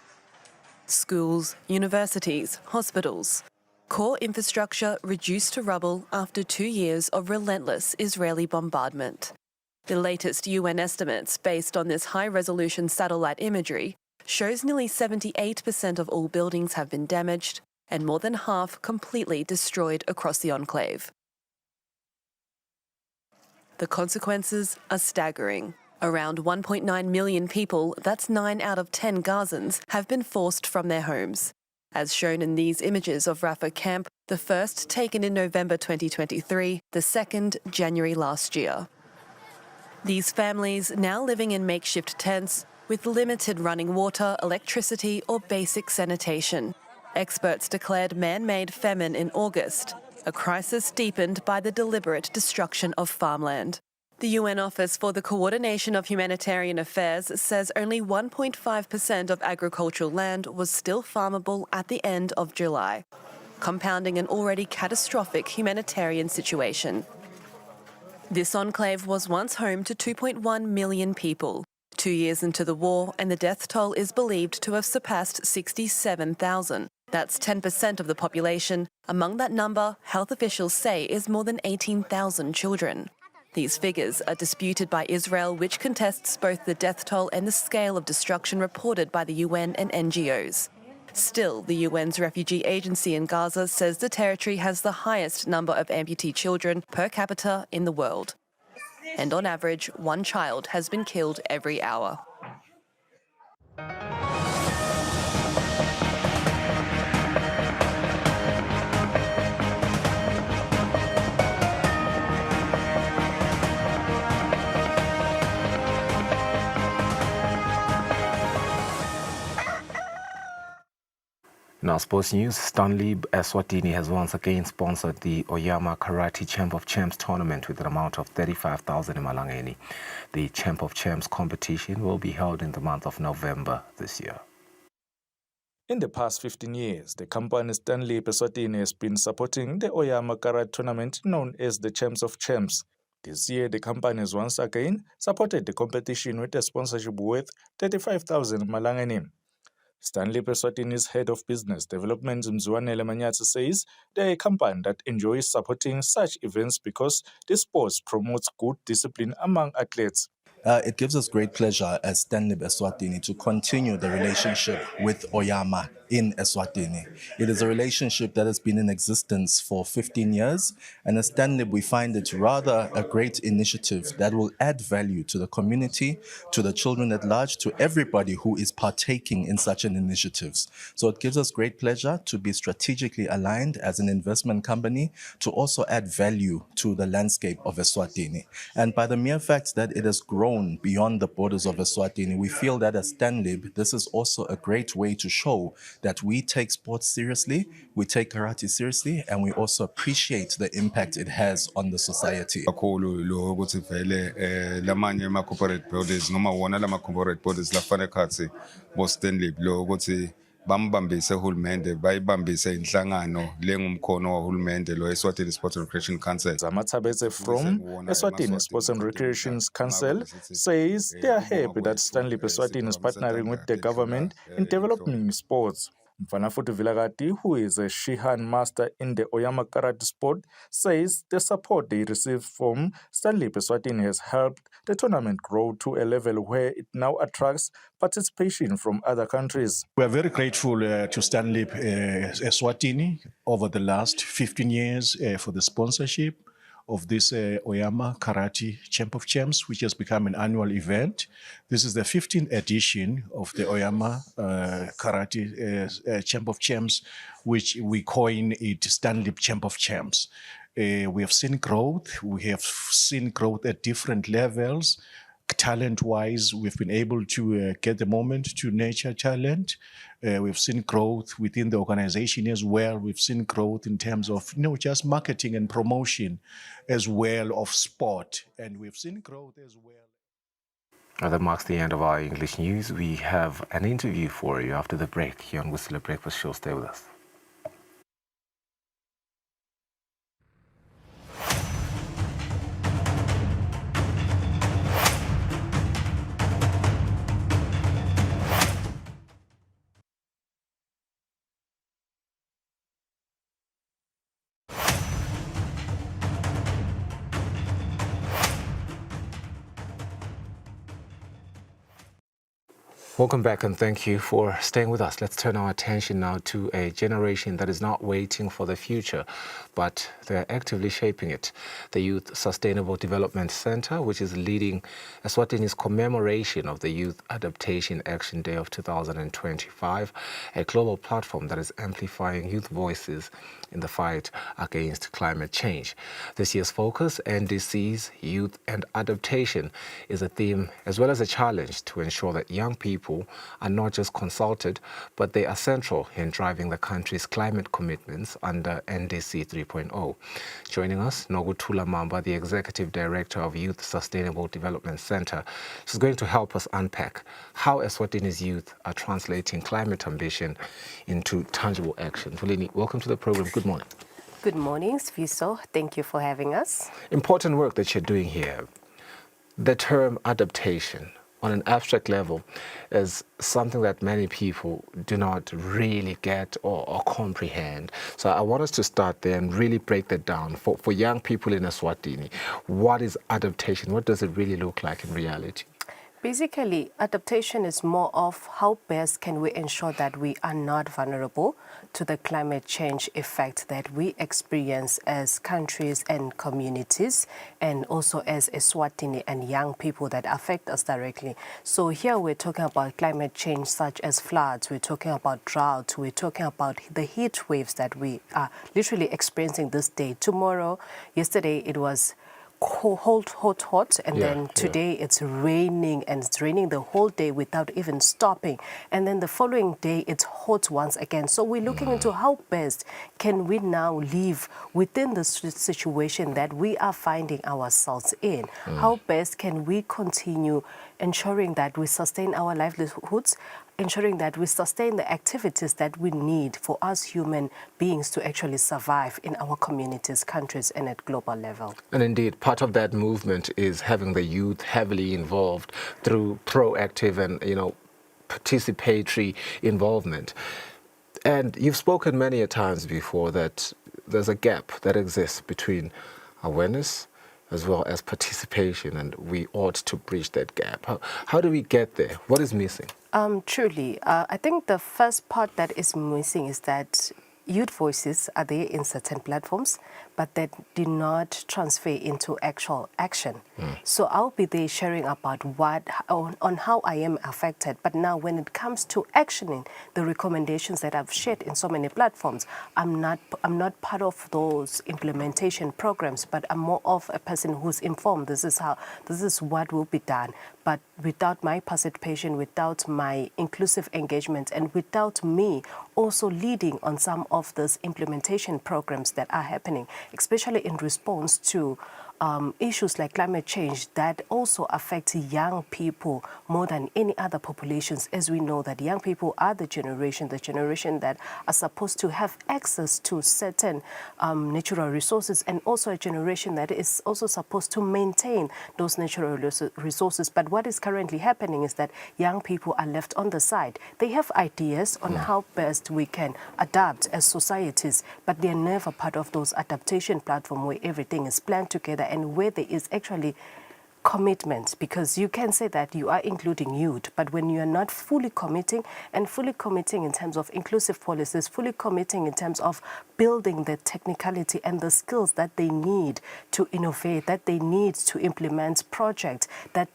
Schools, universities, hospitals. Core infrastructure reduced to rubble after 2 years of relentless Israeli bombardment. The latest UN estimates, based on this high-resolution satellite imagery, shows nearly 78% of all buildings have been damaged and more than half completely destroyed across the enclave. The consequences are staggering. Around 1.9 million people, that's 9 out of 10 Gazans, have been forced from their homes. As shown in these images of Rafah camp, the first taken in November 2023, the second January last year. These families now living in makeshift tents with limited running water, electricity or basic sanitation. Experts declared man-made famine in August, a crisis deepened by the deliberate destruction of farmland. The UN Office for the Coordination of Humanitarian Affairs says only 1.5% of agricultural land was still farmable at the end of July, compounding an already catastrophic humanitarian situation. This enclave was once home to 2.1 million people. 2 years into the war, and the death toll is believed to have surpassed 67,000. That's 10% of the population. Among that number, health officials say is more than 18,000 children. These figures are disputed by Israel, which contests both the death toll and the scale of destruction reported by the UN and NGOs. Still, the UN's refugee agency in Gaza says the territory has the highest number of amputee children per capita in the world. And on average, one child has been killed every hour. Now, sports news. Stanley Eswatini has once again sponsored the Oyama Karate Champ of Champs tournament with an amount of 35,000 Malangeni. The Champ of Champs competition will be held in the month of November this year. In the past 15 years, the company Stanley Eswatini has been supporting the Oyama Karate tournament known as the Champs of Champs. This year, the company has once again supported the competition with a sponsorship worth 35,000 Malangeni. Stanley Eswatini's head of business development, Mzwanele Manyatsi, says they are a company that enjoys supporting such events because the sport promotes good discipline among athletes. It gives us great pleasure as Stanley Eswatini to continue the relationship with Oyama in Eswatini. It is a relationship that has been in existence for 15 years, and as Stanley, we find it rather a great initiative that will add value to the community, to the children at large, to everybody who is partaking in such an initiative. So it gives us great pleasure to be strategically aligned as an investment company to also add value to the landscape of Eswatini. And by the mere fact that it has grown beyond the borders of Eswatini, we feel that as Stanlib, this is also a great way to show that we take sports seriously, we take karate seriously, and we also appreciate the impact it has on the society. Lamanye ma-corporate bodies noma wona lama-corporate bodies lafana ekhathi bo-Stanley lo ukuthi bambambise uhulumende bayibambise inhlangano lengumkhono wahulumende lo Eswatini Sports and Recreation Council. Zamathabetse from Eswatini Sports and Recreation Council says they are happy that Stanley Eswatini is partnering with the government in developing sports. Mfanafutu Vilagati, who is a Shihan master in the Oyama Karate sport, says the support they received from Stanley Eswatini has helped the tournament grow to a level where it now attracts participation from other countries. We are very grateful to Stanley Eswatini over the last 15 years for the sponsorship of this Oyama Karate Champ of Champs, which has become an annual event. This is the 15th edition of the Oyama Karate Champ of Champs, which we coin it Stanley Champ of Champs. We have seen growth. We have seen growth at different levels. Talent-wise, we've been able to get the moment to nurture talent. We've seen growth within the organization as well. We've seen growth in terms of just marketing and promotion as well of sport. And we've seen growth as well. That marks the end of our English news. We have an interview for you after the break here on Kusile Breakfast Show. Stay with us. Welcome back and thank you for staying with us. Let's turn our attention now to a generation that is not waiting for the future, but they're actively shaping it. The Youth Sustainable Development Center, which is leading Eswatini's commemoration of the Youth Adaptation Action Day of 2025, a global platform that is amplifying youth voices in the fight against climate change. This year's focus, NDCs, Youth and Adaptation, is a theme as well as a challenge to ensure that young people people are not just consulted, but they are central in driving the country's climate commitments under NDC 3.0. Joining us, Nokuthula Mamba, the Executive Director of Youth Sustainable Development Center. She's going to help us unpack how Eswatini's youth are translating climate ambition into tangible action. Vulini, welcome to the program. Good morning. Good morning, Sviso. Thank you for having us. Important work that you're doing here. The term adaptation on an abstract level is something that many people do not really get or comprehend. So I want us to start there and really break that down. For young people in Eswatini, what is adaptation? What does it really look like in reality? Basically, adaptation is more of how best can we ensure that we are not vulnerable to the climate change effect that we experience as countries and communities, and also as Eswatini and young people that affect us directly. So here we're talking about climate change such as floods, we're talking about drought, we're talking about the heat waves that we are literally experiencing this day. Tomorrow, yesterday it was hot, and then today it's raining, and it's raining the whole day without even stopping, and then the following day it's hot once again. So we're looking into how best can we now live within the situation that we are finding ourselves in. How best can we continue ensuring that we sustain our livelihoods, ensuring that we sustain the activities that we need for us human beings to actually survive in our communities, countries, and at global level. And indeed, part of that movement is having the youth heavily involved through proactive and, participatory involvement. And you've spoken many a times before that there's a gap that exists between awareness as well as participation, and we ought to bridge that gap. How do we get there? What is missing? Truly, I think the first part that is missing is that youth voices are there in certain platforms, but that do not transfer into actual action. So I'll be there sharing about on how I am affected, but now when it comes to actioning the recommendations that I've shared in so many platforms, I'm not part of those implementation programs, but I'm more of a person who's informed. This is what will be done. But without my participation, without my inclusive engagement, and without me also leading on some of those implementation programs that are happening, especially in response to issues like climate change that also affect young people more than any other populations, as we know that young people are the generation that are supposed to have access to certain natural resources, and also a generation that is also supposed to maintain those natural resources. But what is currently happening is that young people are left on the side. They have ideas on how best we can adapt as societies, but they're never part of those adaptation platforms where everything is planned together and where there is actually commitment, because you can say that you are including youth, but when you are not fully committing in terms of inclusive policies, fully committing in terms of building the technicality and the skills that they need to innovate, that they need to implement projects,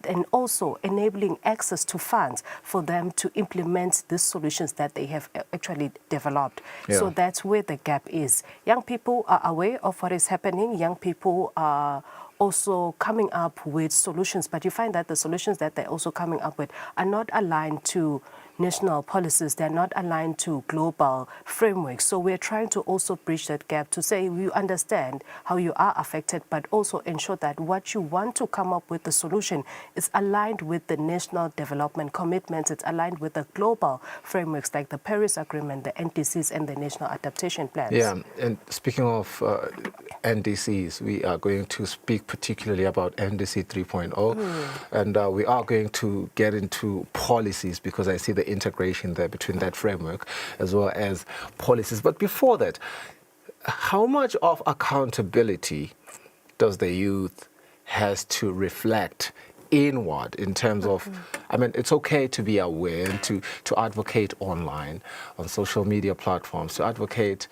and also enabling access to funds for them to implement these solutions that they have actually developed. So that's where the gap is. Young people are aware of what is happening. Young people are also coming up with solutions, but you find that the solutions that they're also coming up with are not aligned to national policies, they're not aligned to global frameworks. So we're trying to also bridge that gap to say we understand how you are affected, but also ensure that what you want to come up with, the solution, is aligned with the national development commitments, it's aligned with the global frameworks like the Paris Agreement, the NDCs, and the national adaptation plans. Yeah, and speaking of NDCs, we are going to speak particularly about NDC 3.0, and we are going to get into policies, because I see the integration there between that framework as well as policies. But before that, how much of accountability does the youth has to reflect inward in terms of, I mean, it's okay to be aware and to advocate online, on social media platforms, to advocate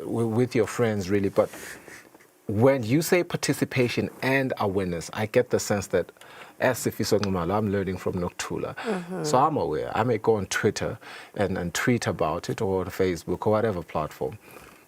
with your friends, really. But when you say participation and awareness, I get the sense that as Sifiso Ngumalo, I'm learning from Nokuthula. So I'm aware. I may go on Twitter and tweet about it, or on Facebook, or whatever platform.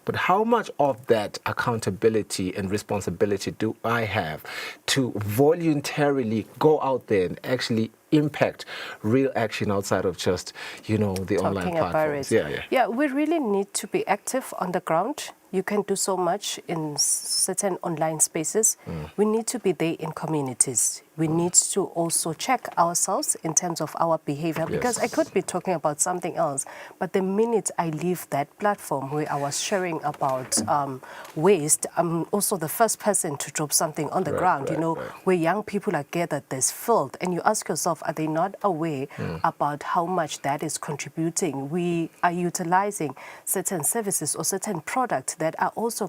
But how much of that accountability and responsibility do I have to voluntarily go out there and actually impact real action outside of just, the online platforms? Yeah, we really need to be active on the ground. You can do so much in certain online spaces. We need to be there in communities. We need to also check ourselves in terms of our behavior, because I could be talking about something else, but the minute I leave that platform where I was sharing about waste, I'm also the first person to drop something on the ground, where young people are gathered, there's filth, and you ask yourself, are they not aware about how much that is contributing? We are utilizing certain services or certain products that are also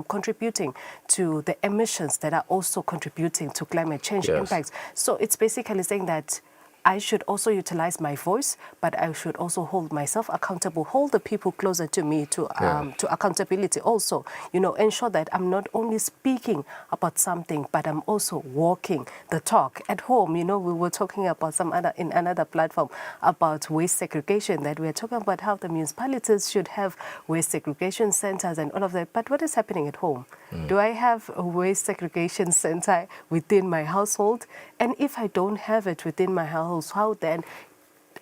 contributing to the emissions that are also contributing to climate change impacts. So it's basically saying that I should also utilize my voice, but I should also hold myself accountable, hold the people closer to me to accountability also, ensure that I'm not only speaking about something, but I'm also walking the talk. At home, we were talking about in another platform about waste segregation, that we're talking about how the municipalities should have waste segregation centers and all of that. But what is happening at home? Do I have a waste segregation center within my household? And if I don't have it within my household, how then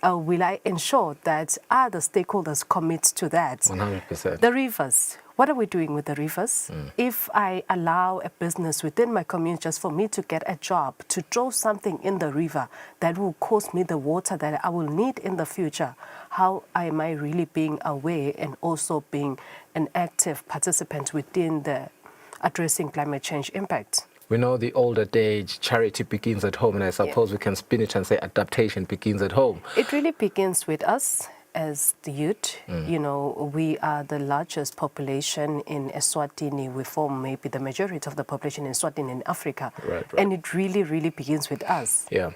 will I ensure that other stakeholders commit to that? 100%. The rivers. What are we doing with the rivers? If I allow a business within my community just for me to get a job, to draw something in the river that will cost me the water that I will need in the future, how am I really being aware and also being an active participant within the addressing climate change impact? We know the old adage, charity begins at home, and I suppose we can spin it and say adaptation begins at home. It really begins with us as the youth. We are the largest population in Eswatini. We form maybe the majority of the population in Eswatini in Africa. Right. And it really, really begins with us. Yeah.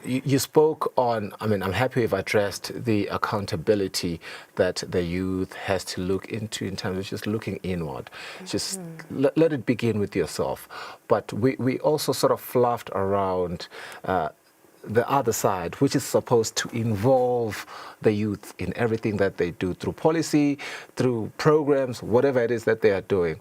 You spoke on, I'm happy you've addressed the accountability that the youth has to look into in terms of just looking inward. Just let it begin with yourself. But we also sort of fluffed around the other side, which is supposed to involve the youth in everything that they do through policy, through programs, whatever it is that they are doing.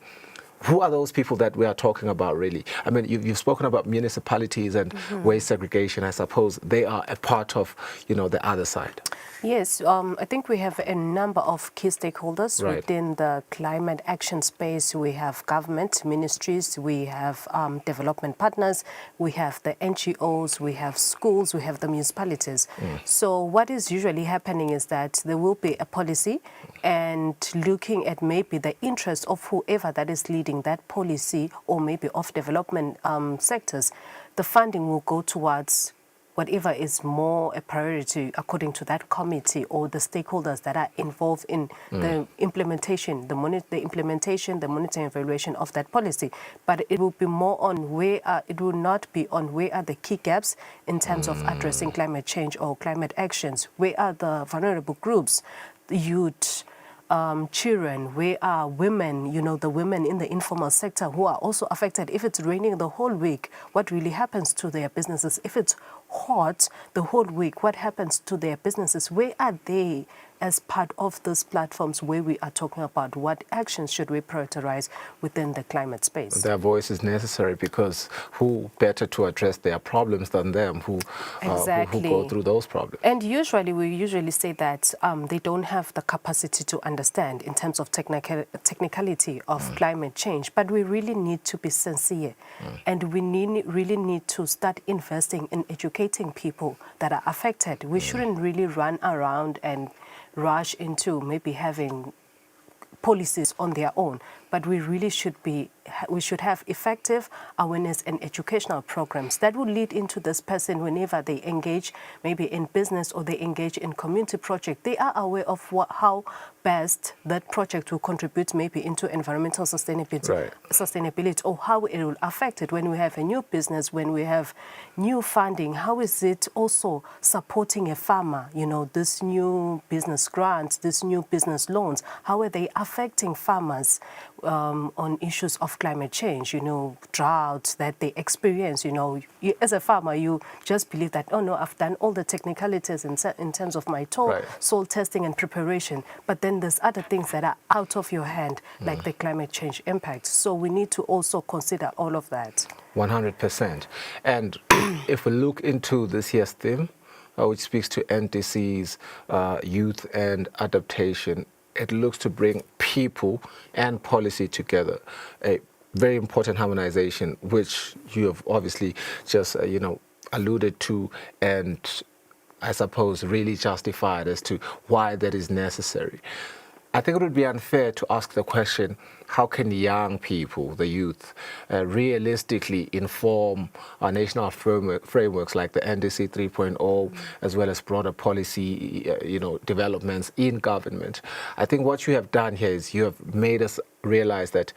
Who are those people that we are talking about, really? You've spoken about municipalities and waste segregation. I suppose they are a part of, the other side. Yes, I think we have a number of key stakeholders within the climate action space. We have government ministries, we have development partners, we have the NGOs, we have schools, we have the municipalities. So what is usually happening is that there will be a policy, and looking at maybe the interest of whoever that is leading that policy, or maybe of development sectors, the funding will go towards whatever is more a priority according to that committee or the stakeholders that are involved in the implementation, the monitoring and evaluation of that policy. But it will be more on it will not be on where are the key gaps in terms of addressing climate change or climate actions. Where are the vulnerable groups, the youth, children, where are women, the women in the informal sector who are also affected. If it's raining the whole week, what really happens to their businesses? If it's hot the whole week, what happens to their businesses? Where are they as part of those platforms where we are talking about what actions should we prioritize within the climate space? Their voice is necessary, because who better to address their problems than them who go through those problems? And we say that they don't have the capacity to understand in terms of technicality of climate change, but we really need to be sincere, and we really need to start investing in educating people that are affected. We shouldn't really run around and rush into maybe having policies on their own, but we should have effective awareness and educational programs that will lead into this person whenever they engage maybe in business or they engage in community project. They are aware of how best that project will contribute maybe into environmental sustainability, or how it will affect it when we have a new business, when we have new funding. How is it also supporting a farmer? This new business grants, this new business loans, how are they affecting farmers on issues of of climate change, droughts that they experience. As a farmer, you just believe that, oh no, I've done all the technicalities in terms of my soil testing and preparation, but then there's other things that are out of your hand, like the climate change impact. So we need to also consider all of that. 100%. And if we look into this year's theme, which speaks to NDC's youth and adaptation, it looks to bring people and policy together. A very important harmonization, which you have obviously just, alluded to, and I suppose really justified as to why that is necessary. I think it would be unfair to ask the question, how can young people, the youth, realistically inform our national frameworks like the NDC 3.0, as well as broader policy, developments in government? I think what you have done here is you have made us realize that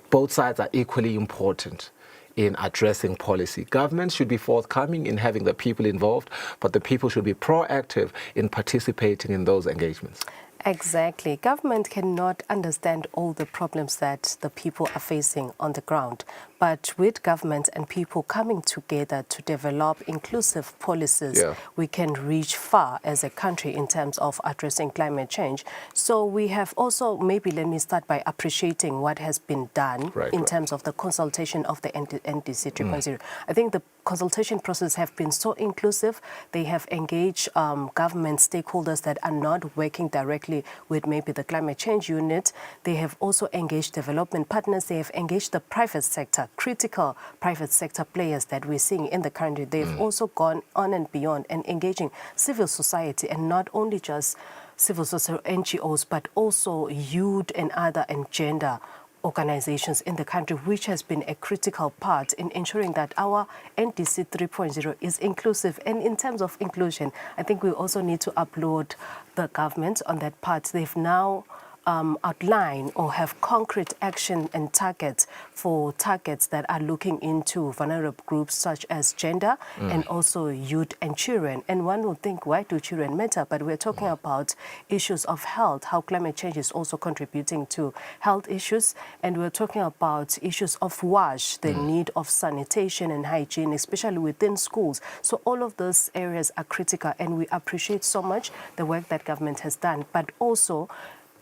both sides are equally important in addressing policy. Governments should be forthcoming in having the people involved, but the people should be proactive in participating in those engagements. Exactly. Government cannot understand all the problems that the people are facing on the ground. But with government and people coming together to develop inclusive policies, we can reach far as a country in terms of addressing climate change. So we have also, maybe let me start by appreciating what has been done in terms of the consultation of the NDC 3.0. I think the consultation process have been so inclusive. They have engaged government stakeholders that are not working directly with maybe the climate change unit. They have also engaged development partners. They have engaged the private sector, critical private sector players that we're seeing in the country. They've also gone on and beyond and engaging civil society, and not only just civil society NGOs, but also youth and other and gender organizations in the country, which has been a critical part in ensuring that our NDC 3.0 is inclusive. And in terms of inclusion, I think we also need to applaud the government on that part. They've now outline or have concrete action and targets that are looking into vulnerable groups such as gender and also youth and children. And one would think, why do children matter? But we're talking about issues of health, how climate change is also contributing to health issues. And we're talking about issues of wash, the need of sanitation and hygiene, especially within schools. So all of those areas are critical, and we appreciate so much the work that government has done. But also,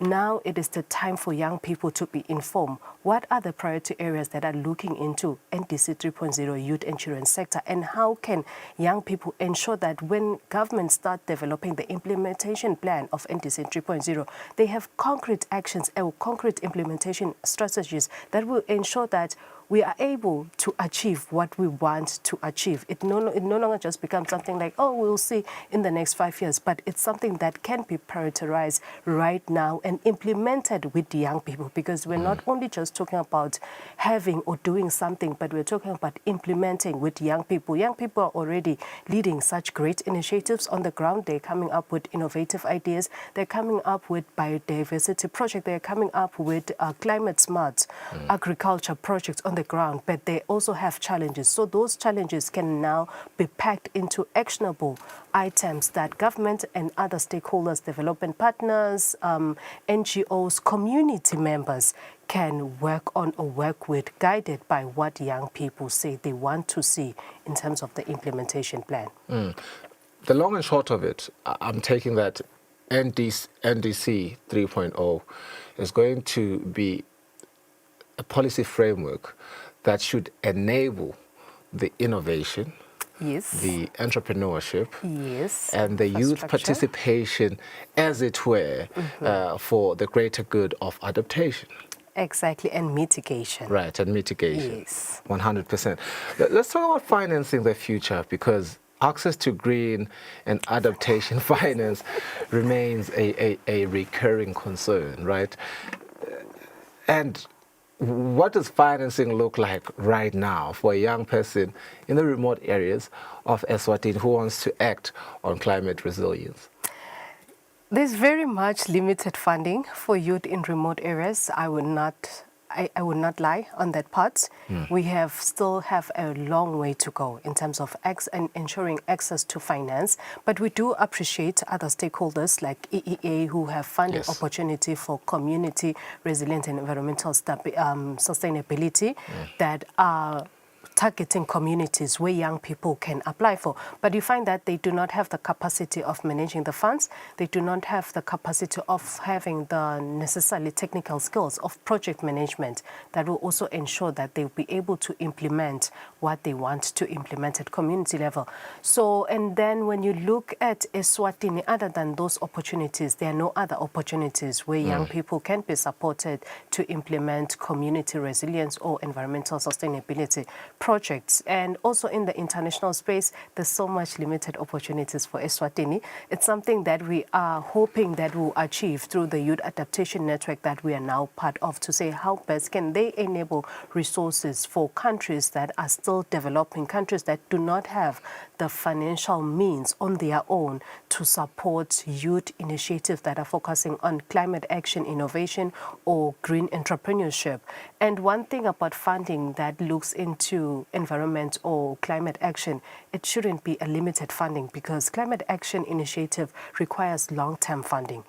now it is the time for young people to be informed. What are the priority areas that are looking into NDC 3.0 youth and children sector, and how can young people ensure that when government start developing the implementation plan of NDC 3.0, they have concrete actions and concrete implementation strategies that will ensure that we are able to achieve what we want to achieve. It no longer just becomes something like, oh, we'll see in the next 5 years, but it's something that can be prioritized right now and implemented with the young people, because we're not only just talking about having or doing something, but we're talking about implementing with young people. Young people are already leading such great initiatives on the ground. They're coming up with innovative ideas. They're coming up with biodiversity projects. They're coming up with climate smart agriculture projects on the ground, but they also have challenges. So those challenges can now be packed into actionable items that government and other stakeholders, development partners, NGOs, community members can work on or work with, guided by what young people say they want to see in terms of the implementation plan. The long and short of it, I'm taking that NDC 3.0 is going to be a policy framework that should enable the innovation, the entrepreneurship, and the youth participation, as it were, for the greater good of adaptation. Exactly, and mitigation. Right, and mitigation. Yes. 100%. Let's talk about financing the future, because access to green and adaptation finance remains a recurring concern, right? And what does financing look like right now for a young person in the remote areas of Eswatini who wants to act on climate resilience? There's very much limited funding for youth in remote areas. I will not I would not lie on that part. We still have a long way to go in terms of ensuring access to finance, but we do appreciate other stakeholders like EEA who have funding opportunity for community resilient and environmental sustainability that are targeting communities where young people can apply for. But you find that they do not have the capacity of managing the funds. They do not have the capacity of having the necessary technical skills of project management that will also ensure that they'll be able to implement what they want to implement at community level. So, and then when you look at Eswatini, other than those opportunities, there are no other opportunities where young people can be supported to implement community resilience or environmental sustainability projects. And also in the international space, there's so much limited opportunities for Eswatini. It's something that we are hoping that we'll achieve through the Youth Adaptation Network that we are now part of, to say how best can they enable resources for countries that are still developing, countries that do not have the financial means on their own to support youth initiatives that are focusing on climate action, innovation, or green entrepreneurship. And one thing about funding that looks into environment or climate action, it shouldn't be a limited funding, because climate action initiative requires long-term funding.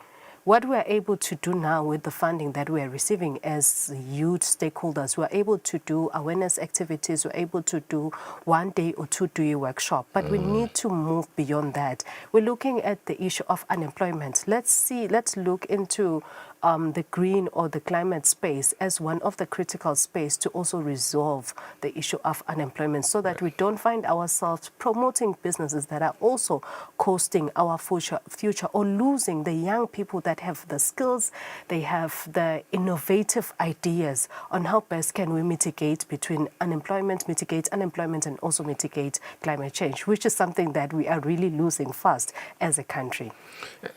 What we are able to do now with the funding that we are receiving as youth stakeholders, we are able to do awareness activities, we're able to do 1 day or 2 day workshop, but we need to move beyond that. We're looking at the issue of unemployment. Let's look into the green or the climate space as one of the critical space to also resolve the issue of unemployment, so that we don't find ourselves promoting businesses that are also costing our future or losing the young people that have the skills, they have the innovative ideas on how best can we mitigate unemployment and also mitigate climate change, which is something that we are really losing fast as a country.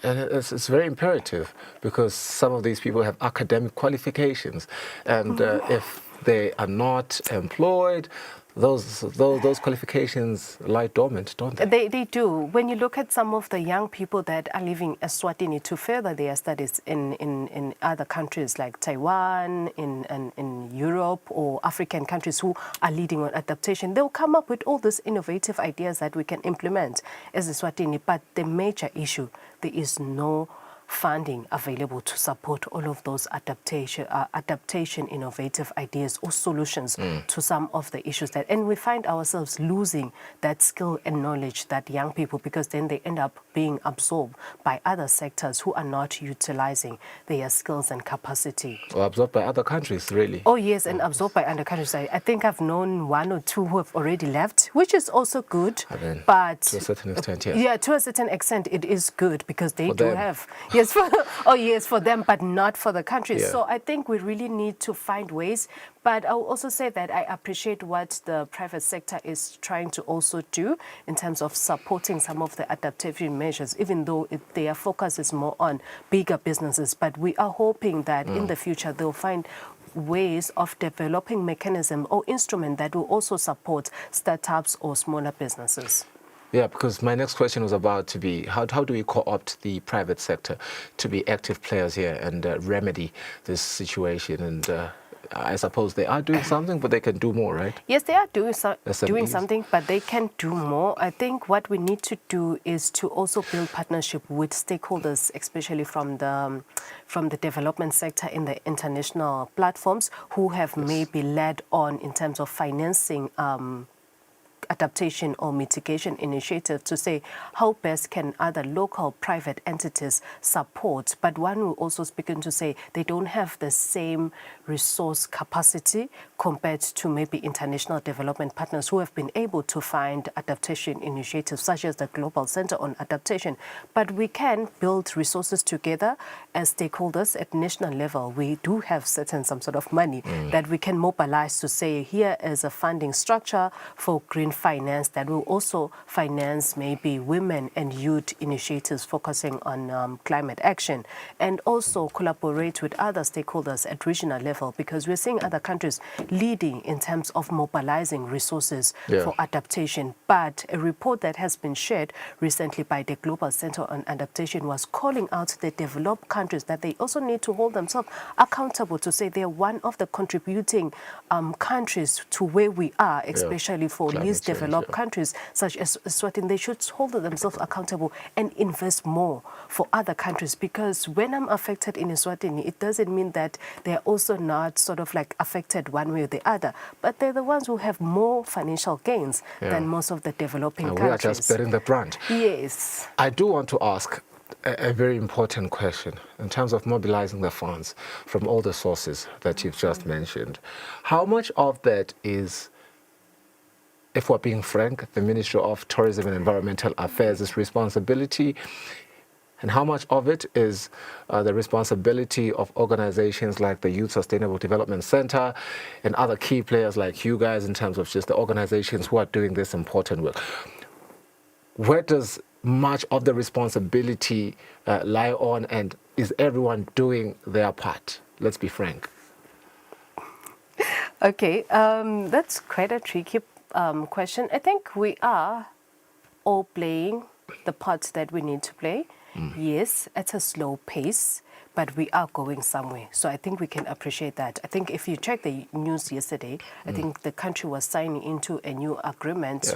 And it's very imperative, because some of these people have academic qualifications, and if they are not employed, those qualifications lie dormant, don't they? They do. When you look at some of the young people that are leaving Eswatini to further their studies in other countries like Taiwan, in Europe, or African countries who are leading on adaptation, they'll come up with all these innovative ideas that we can implement as Eswatini. But the major issue, there is no funding available to support all of those adaptation innovative ideas or solutions to some of the issues that, and we find ourselves losing that skill and knowledge that young people, because then they end up being absorbed by other sectors who are not utilizing their skills and capacity. Or absorbed by other countries, really. Oh yes, and absorbed by other countries. I think I've known 1 or 2 who have already left, which is also good. But to a certain extent, yes. Yeah, to a certain extent it is good, because they for do them. have for them, but not for the countries. So I think we really need to find ways. But I will also say that I appreciate what the private sector is trying to also do in terms of supporting some of the adaptation measures, even though their focus is more on bigger businesses. But we are hoping that in the future they'll find ways of developing mechanism or instrument that will also support startups or smaller businesses. Yeah, because my next question was about to be, how do we co-opt the private sector to be active players here and remedy this situation? And I suppose they are doing something, but they can do more, right? Yes, they are doing something, but they can do more. I think what we need to do is to also build partnership with stakeholders, especially from the development sector in the international platforms, who have maybe led on in terms of financing adaptation or mitigation initiative, to say how best can other local private entities support. But one will also speak to say they don't have the same resource capacity compared to maybe international development partners who have been able to find adaptation initiatives such as the Global Center on Adaptation. But we can build resources together as stakeholders at national level. We do have some sort of money that we can mobilize to say, here is a funding structure for green finance that will also finance maybe women and youth initiatives focusing on climate action, and also collaborate with other stakeholders at regional level, because we're seeing other countries leading in terms of mobilizing resources for adaptation. But a report that has been shared recently by the Global Center on Adaptation was calling out the developed countries that they also need to hold themselves accountable, to say they're one of the contributing countries to where we are, especially for least developed countries such as Eswatini. They should hold themselves accountable and invest more for other countries, because when I'm affected in Eswatini, it doesn't mean that they're also not sort of like affected one way or the other, but they're the ones who have more financial gains than most of the developing countries. We are just bearing the brunt. Yes. I do want to ask a very important question in terms of mobilizing the funds from all the sources that you've just mentioned. How much of that is, if we're being frank, the Ministry of Tourism and Environmental Affairs' responsibility, and how much of it is the responsibility of organizations like the Youth Sustainable Development Center and other key players like you guys, in terms of just the organizations who are doing this important work? Where does much of the responsibility lie on, and is everyone doing their part? Let's be frank. Okay, that's quite a tricky question. I think we are all playing the parts that we need to play. Yes, at a slow pace, but we are going somewhere. So I think we can appreciate that. I think if you check the news yesterday, I think the country was signing into a new agreement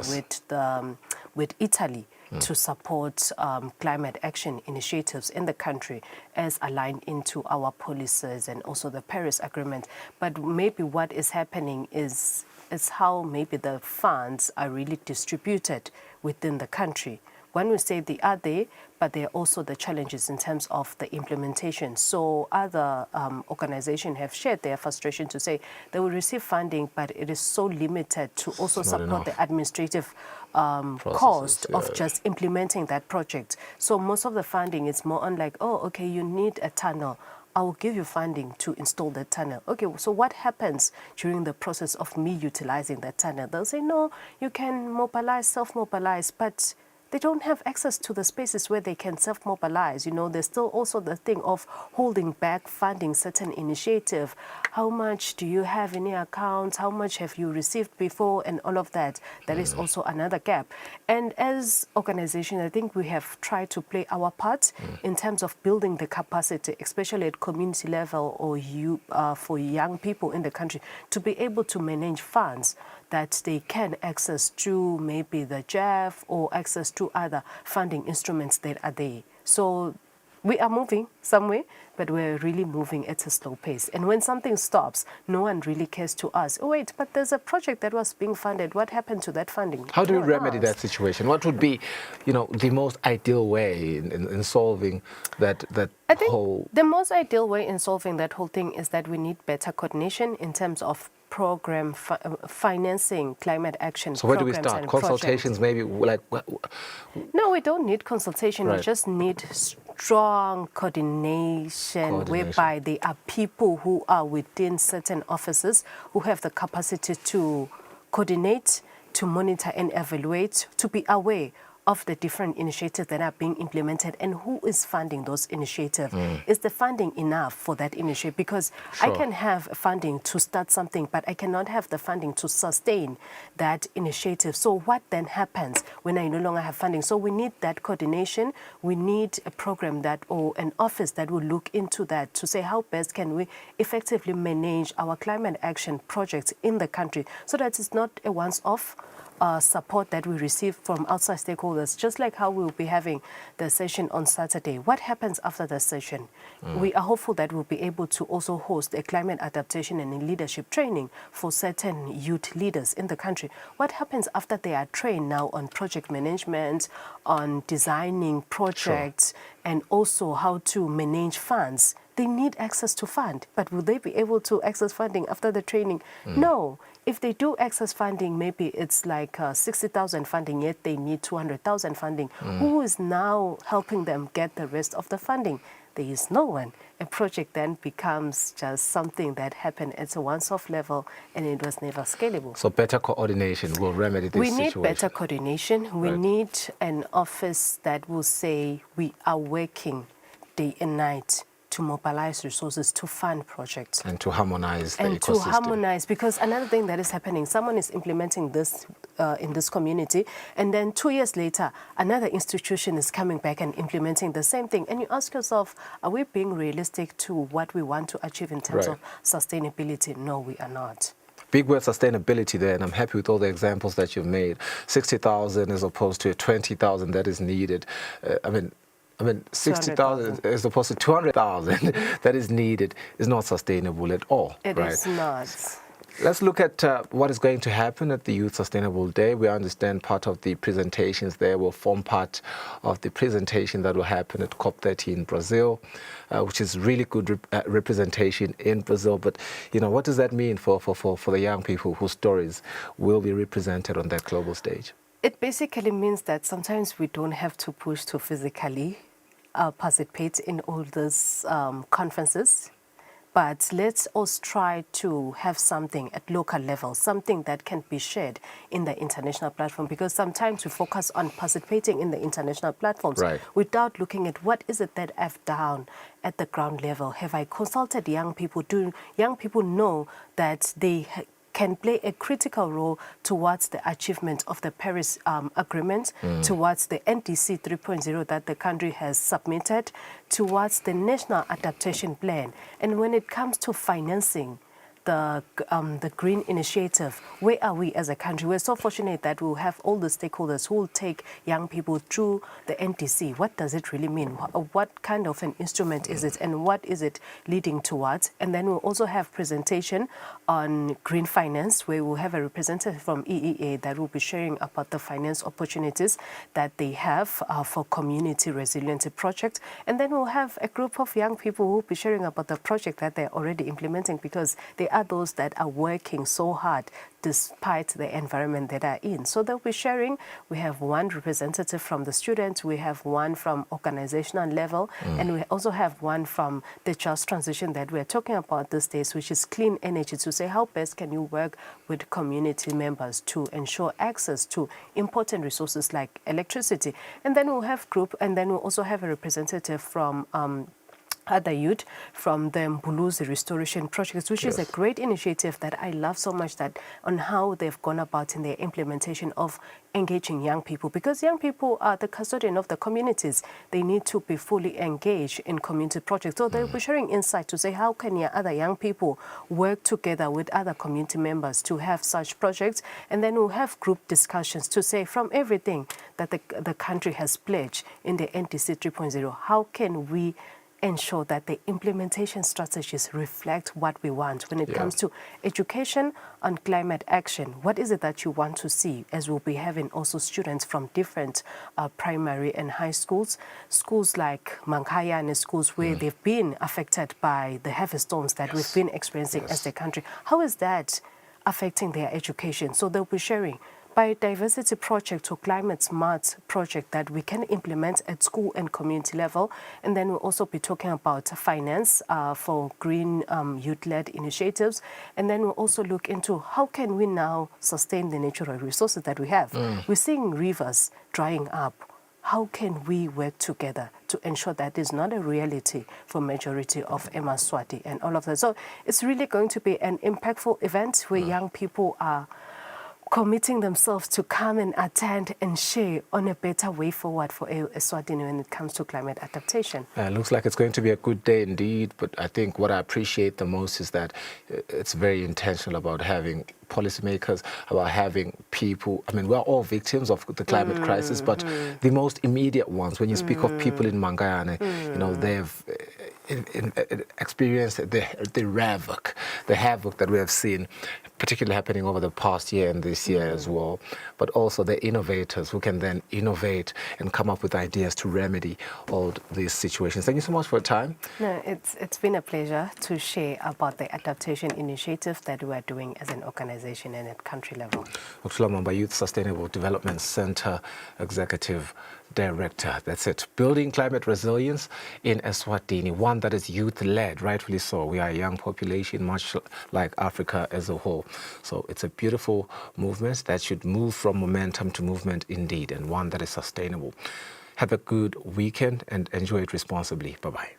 with Italy to support climate action initiatives in the country as aligned into our policies and also the Paris Agreement. But maybe what is happening is how maybe the funds are really distributed within the country. When we say they are there, but there are also the challenges in terms of the implementation. So other organizations have shared their frustration to say they will receive funding, but it is so limited to also support the administrative cost of just implementing that project. So most of the funding is more on like, oh, okay, you need a tunnel. I will give you funding to install the tunnel. Okay, so what happens during the process of me utilizing that tunnel? They'll say, no, you can mobilize, self-mobilize, but they don't have access to the spaces where they can self-mobilize. You know, there's still also the thing of holding back funding certain initiative. How much do you have in your accounts? How much have you received before? And all of that. That is also another gap. And as organizations, I think we have tried to play our part in terms of building the capacity, especially at community level or for young people in the country, to be able to manage funds that they can access to maybe the JEF or access to other funding instruments that are there. So we are moving somewhere, but we're really moving at a slow pace. And when something stops, no one really cares to ask, oh, wait, but there's a project that was being funded. What happened to that funding? How do you remedy that situation? What would be, you know, the most ideal way in solving that I think the most ideal way in solving that whole thing is that we need better coordination in terms of program financing climate action. So where do we start? Consultations, maybe, like? No, we don't need consultation. We just need strong coordination, whereby there are people who are within certain offices who have the capacity to coordinate, to monitor and evaluate, to be aware of the different initiatives that are being implemented and who is funding those initiatives. Is the funding enough for that initiative? Because I can have funding to start something, but I cannot have the funding to sustain that initiative. So what then happens when I no longer have funding? So we need that coordination. We need a program that, or an office that will look into that to say how best can we effectively manage our climate action projects in the country so that it's not a once-off support that we receive from outside stakeholders, just like how we'll be having the session on Saturday. What happens after the session? We are hopeful that we'll be able to also host a climate adaptation and leadership training for certain youth leaders in the country. What happens after they are trained now on project management, on designing projects, and also how to manage funds? They need access to fund, but will they be able to access funding after the training? No. If they do access funding, maybe it's like 60,000 funding, yet they need 200,000 funding. Who is now helping them get the rest of the funding? there is no one. A project then becomes just something that happened at a once-off level and it was never scalable. So better coordination will remedy this situation. We need better coordination. We need an office that will say we are working day and night to mobilize resources to fund projects. And to harmonize the ecosystem. And to harmonize, because another thing that is happening, someone is implementing this in this community, and then 2 years later, another institution is coming back and implementing the same thing. And you ask yourself, are we being realistic to what we want to achieve in terms of sustainability? No, we are not. Big word sustainability there, and I'm happy with all the examples that you've made. 60,000 as opposed to 20,000 that is needed. I mean, 60,000 as opposed to 200,000 that is needed is not sustainable at all. It is not. Let's look at what is going to happen at the Youth Sustainable Day. We understand part of the presentations there will form part of the presentation that will happen at COP30 in Brazil, which is really good representation in Brazil. But, you know, what does that mean for the young people whose stories will be represented on that global stage? It basically means that sometimes we don't have to push to physically participate in all these conferences, but let's also try to have something at local level, something that can be shared in the international platform, because sometimes we focus on participating in the international platforms without looking at what is it that I've done at the ground level. Have I consulted young people? Do young people know that they can play a critical role towards the achievement of the Paris Agreement, towards the NDC 3.0 that the country has submitted, towards the National Adaptation Plan. And when it comes to financing the Green Initiative, where are we as a country? We're so fortunate that we'll have all the stakeholders who will take young people through the NDC. What does it really mean? What kind of an instrument is it, and what is it leading towards? And then we'll also have presentation on green finance, where we'll have a representative from EEA that will be sharing about the finance opportunities that they have for community resiliency projects. And then we'll have a group of young people who will be sharing about the project that they're already implementing, because they are those that are working so hard despite the environment that are in. So they'll be sharing. We have one representative from the students, we have one from organizational level, and we also have one from the just transition that we're talking about these days, which is clean energy, to say how best can you work with community members to ensure access to important resources like electricity. And then we'll have group, and then we'll also have a representative from other youth from the Mbuluzi Restoration Project, which is a great initiative that I love so much, that on how they've gone about in their implementation of engaging young people, because young people are the custodian of the communities. They need to be fully engaged in community projects. So they'll be sharing insight to say how can other young people work together with other community members to have such projects. And then we'll have group discussions to say from everything that the country has pledged in the NDC 3.0, how can we ensure that the implementation strategies reflect what we want when it comes to education on climate action. What is it that you want to see, as we'll be having also students from different primary and high schools, schools like Mankaya and schools where they've been affected by the heavy storms that we've been experiencing as a country. How is that affecting their education? So they'll be sharing biodiversity project or climate smart project that we can implement at school and community level. And then we'll also be talking about finance for green youth-led initiatives. And then we'll also look into how can we now sustain the natural resources that we have. We're seeing rivers drying up. How can we work together to ensure that is not a reality for majority of Eswatini and all of that? So it's really going to be an impactful event where young people are committing themselves to come and attend and share on a better way forward for Eswatini when it comes to climate adaptation. Looks like it's going to be a good day indeed, but I think what I appreciate the most is that it's very intentional about having policymakers, about having people. I mean, we're all victims of the climate crisis, but the most immediate ones, when you speak of people in Mangayane, you know, they've experienced the havoc that we have seen particularly happening over the past year and this year as well, but also the innovators who can then innovate and come up with ideas to remedy all these situations. Thank you so much for your time. No, it's been a pleasure to share about the adaptation initiative that we are doing as an organization and at country level. Dr. Mamba, Youth Sustainable Development Center Executive Director. That's it. Building climate resilience in Eswatini, one that is youth-led, rightfully so. We are a young population, much like Africa as a whole. So it's a beautiful movement that should move from momentum to movement indeed, and one that is sustainable. Have a good weekend and enjoy it responsibly. Bye-bye.